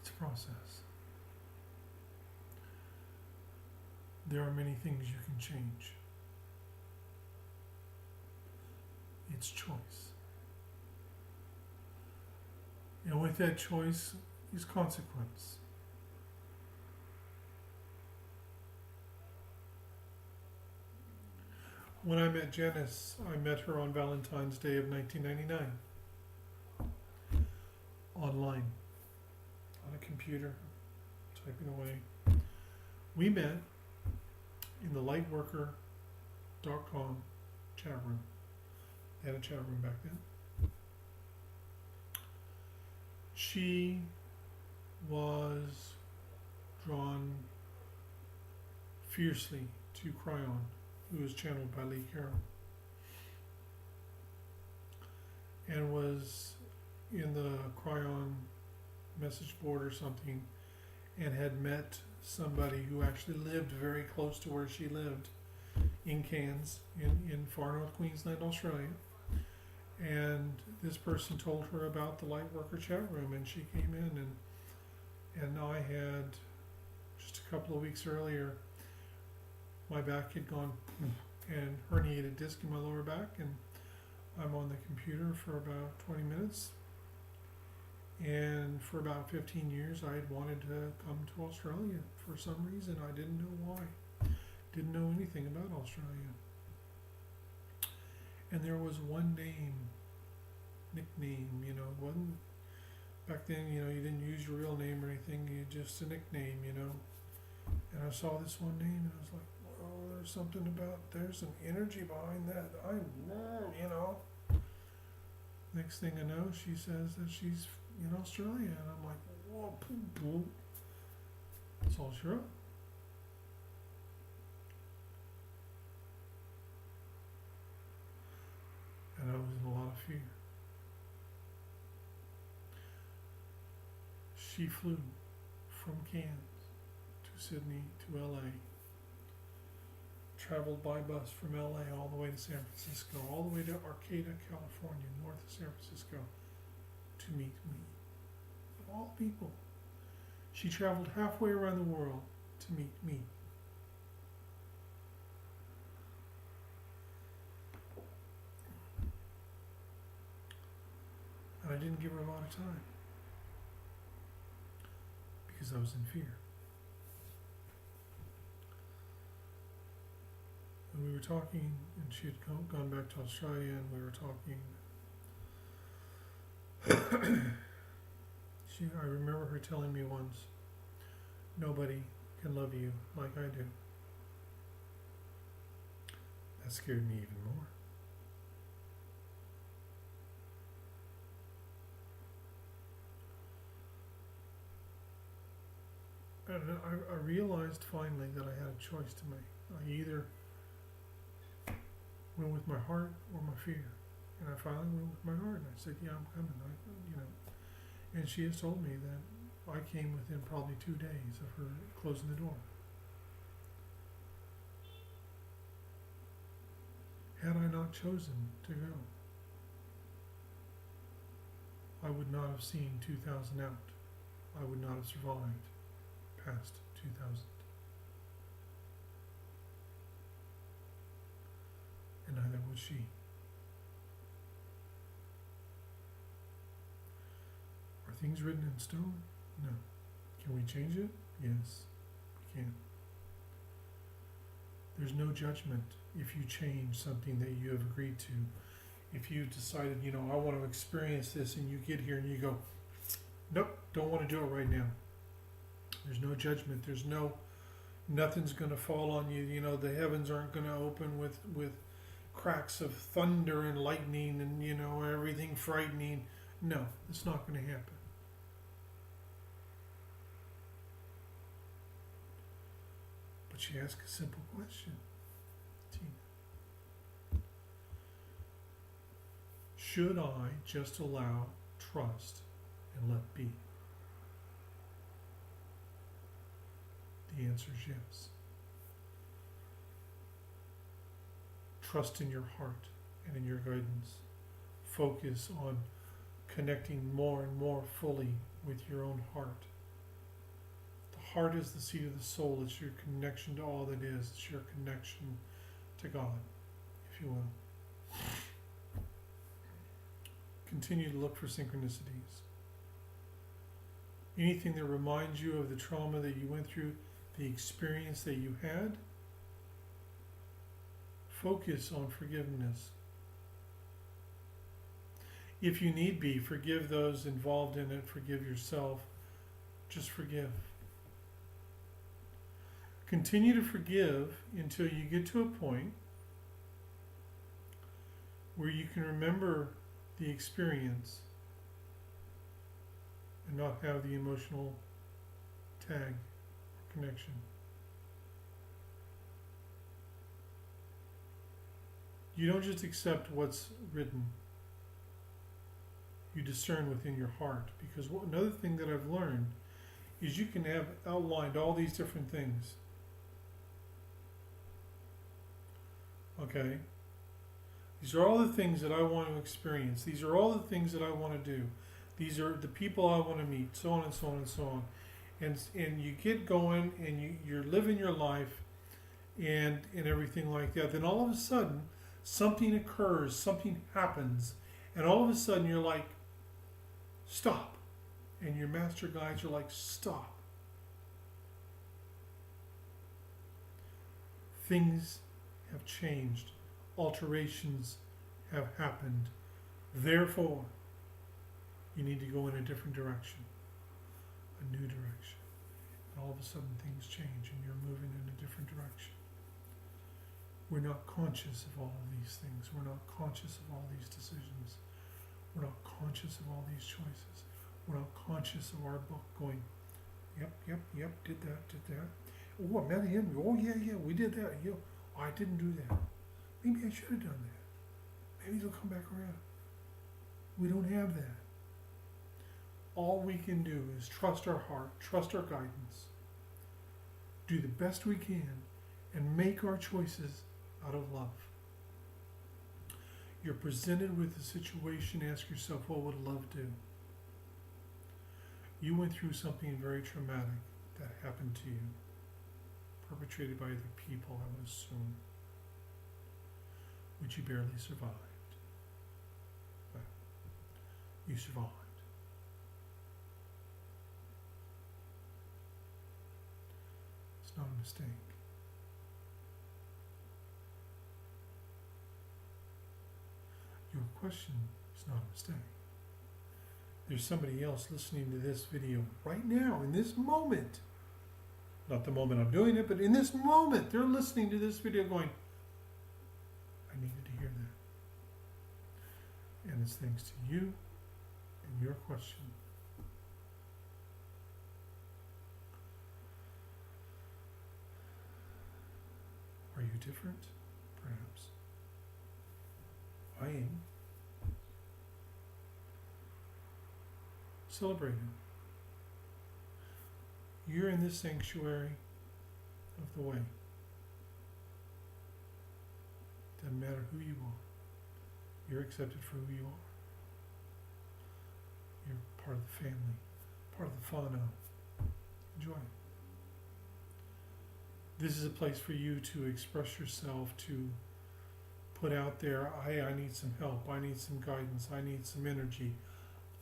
It's a process. There are many things you can change. It's choice. And with that choice is consequence. When I met Janice, I met her on Valentine's Day of 1999. Online. On a computer. Typing away. We met in the lightworker.com chat room. They had a chat room back then. She was drawn fiercely to Cryon, who was channeled by Lee Carroll. and was in the Cryon message board or something, and had met somebody who actually lived very close to where she lived in Cairns, in far north Queensland, Australia. And this person told her about the Lightworker chat room, and she came in, and I had, just a couple of weeks earlier, my back had gone and herniated disc in my lower back, and I'm on the computer for about 20 minutes. And for about 15 years, I had wanted to come to Australia for some reason. I didn't know why. Didn't know anything about Australia. And there was one nickname, wasn't, back then, you didn't use your real name or anything, you just a nickname, And I saw this one name and I was like, oh, there's something about, there's an energy behind that. Next thing I know, she says that she's in Australia, and I'm like, whoa, boom, boom. That's all she wrote. And I was in a lot of fear. She flew from Cairns to Sydney to LA, traveled by bus from LA all the way to San Francisco, all the way to Arcata, California, north of San Francisco, to meet me. Of all people, she traveled halfway around the world to meet me. And I didn't give her a lot of time because I was in fear. And we were talking, and she had gone back to Australia, and we were talking. I remember her telling me once, nobody can love you like I do. That scared me even more. And I realized finally that I had a choice to make. I either went with my heart or my fear. And I finally went with my heart, and I said, yeah, I'm coming. And she has told me that I came within probably 2 days of her closing the door. Had I not chosen to go, I would not have seen 2000 out. I would not have survived past 2000. And neither would she. Are things written in stone? No. Can we change it? Yes, we can. There's no judgment if you change something that you have agreed to. If you decided, I want to experience this, and you get here and you go, nope, don't want to do it right now. There's no judgment. There's nothing's going to fall on you. The heavens aren't going to open with cracks of thunder and lightning and, everything frightening. No, it's not going to happen. But she asked a simple question, Tina. Should I just allow trust and let be? The answer is yes. Trust in your heart and in your guidance. Focus on connecting more and more fully with your own heart. The heart is the seat of the soul. It's your connection to all that is. It's your connection to God, if you will. Continue to look for synchronicities. Anything that reminds you of the trauma that you went through, the experience that you had, focus on forgiveness. If you need be, forgive those involved in it, forgive yourself. Just forgive. Continue to forgive until you get to a point where you can remember the experience and not have the emotional tag or connection. You don't just accept what's written. You discern within your heart. Because another thing that I've learned is you can have outlined all these different things. Okay? These are all the things that I want to experience. These are all the things that I want to do. These are the people I want to meet, so on and so on and so on. And you get going and you're living your life and everything like that. Then all of a sudden, something occurs, something happens, and all of a sudden you're like, stop. And your master guides are like, stop. Things have changed. Alterations have happened. Therefore, you need to go in a different direction, a new direction. And all of a sudden things change and you're moving in a different direction. We're not conscious of all of these things. We're not conscious of all these decisions. We're not conscious of all these choices. We're not conscious of our book going, yep, did that. Oh, I met him. Oh, yeah, we did that. Oh, I didn't do that. Maybe I should have done that. Maybe it'll come back around. We don't have that. All we can do is trust our heart, trust our guidance, do the best we can, and make our choices out of love. You're presented with a situation, ask yourself, what would love do? You went through something very traumatic that happened to you, perpetrated by other people, I would assume, which you barely survived. Well, you survived. It's not a mistake. Your question is not a mistake. There's somebody else listening to this video right now, in this moment. Not the moment I'm doing it, but in this moment, they're listening to this video going, I needed to hear that. And it's thanks to you and your question. Are you different? Perhaps. I am. Celebrate it. You're in this sanctuary of the way. Doesn't matter who you are. You're accepted for who you are. You're part of the family, part of the whānau. Enjoy it. This is a place for you to express yourself, to put out there, hey, I need some help, I need some guidance, I need some energy,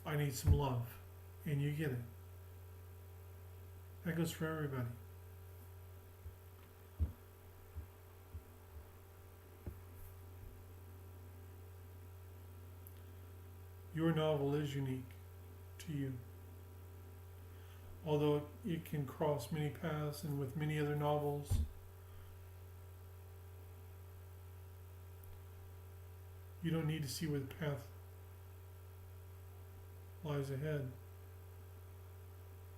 I need some love. And you get it. That goes for everybody. Your novel is unique to you. Although it can cross many paths and with many other novels, you don't need to see where the path lies ahead.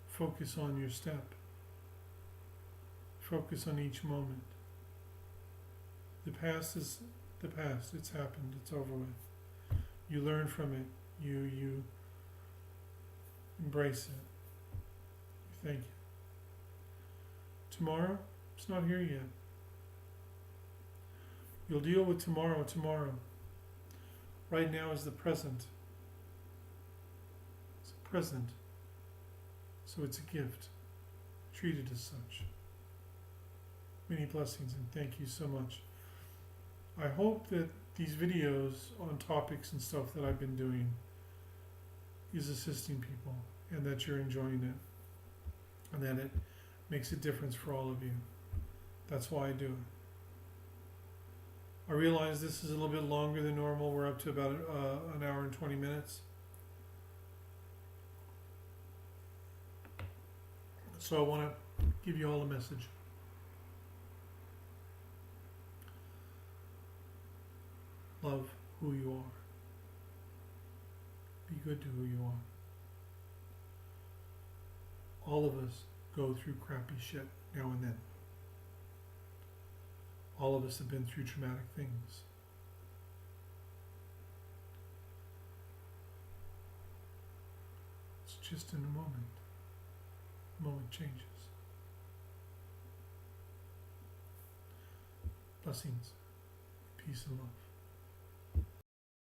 Focus on your step. Focus on each moment. The past is the past. It's happened. It's over with. You learn from it. You embrace it. You thank it. Tomorrow, it's not here yet. You'll deal with tomorrow tomorrow. Right now is the present. It's a present. So it's a gift. Treat it as such. Many blessings and thank you so much. I hope that these videos on topics and stuff that I've been doing is assisting people and that you're enjoying it and that it makes a difference for all of you. That's why I do it. I realize this is a little bit longer than normal. We're up to about an hour and 20 minutes. So I want to give you all a message. Love who you are. Be good to who you are. All of us go through crappy shit now and then. All of us have been through traumatic things. just in a moment. The moment changes. Blessings, peace and love.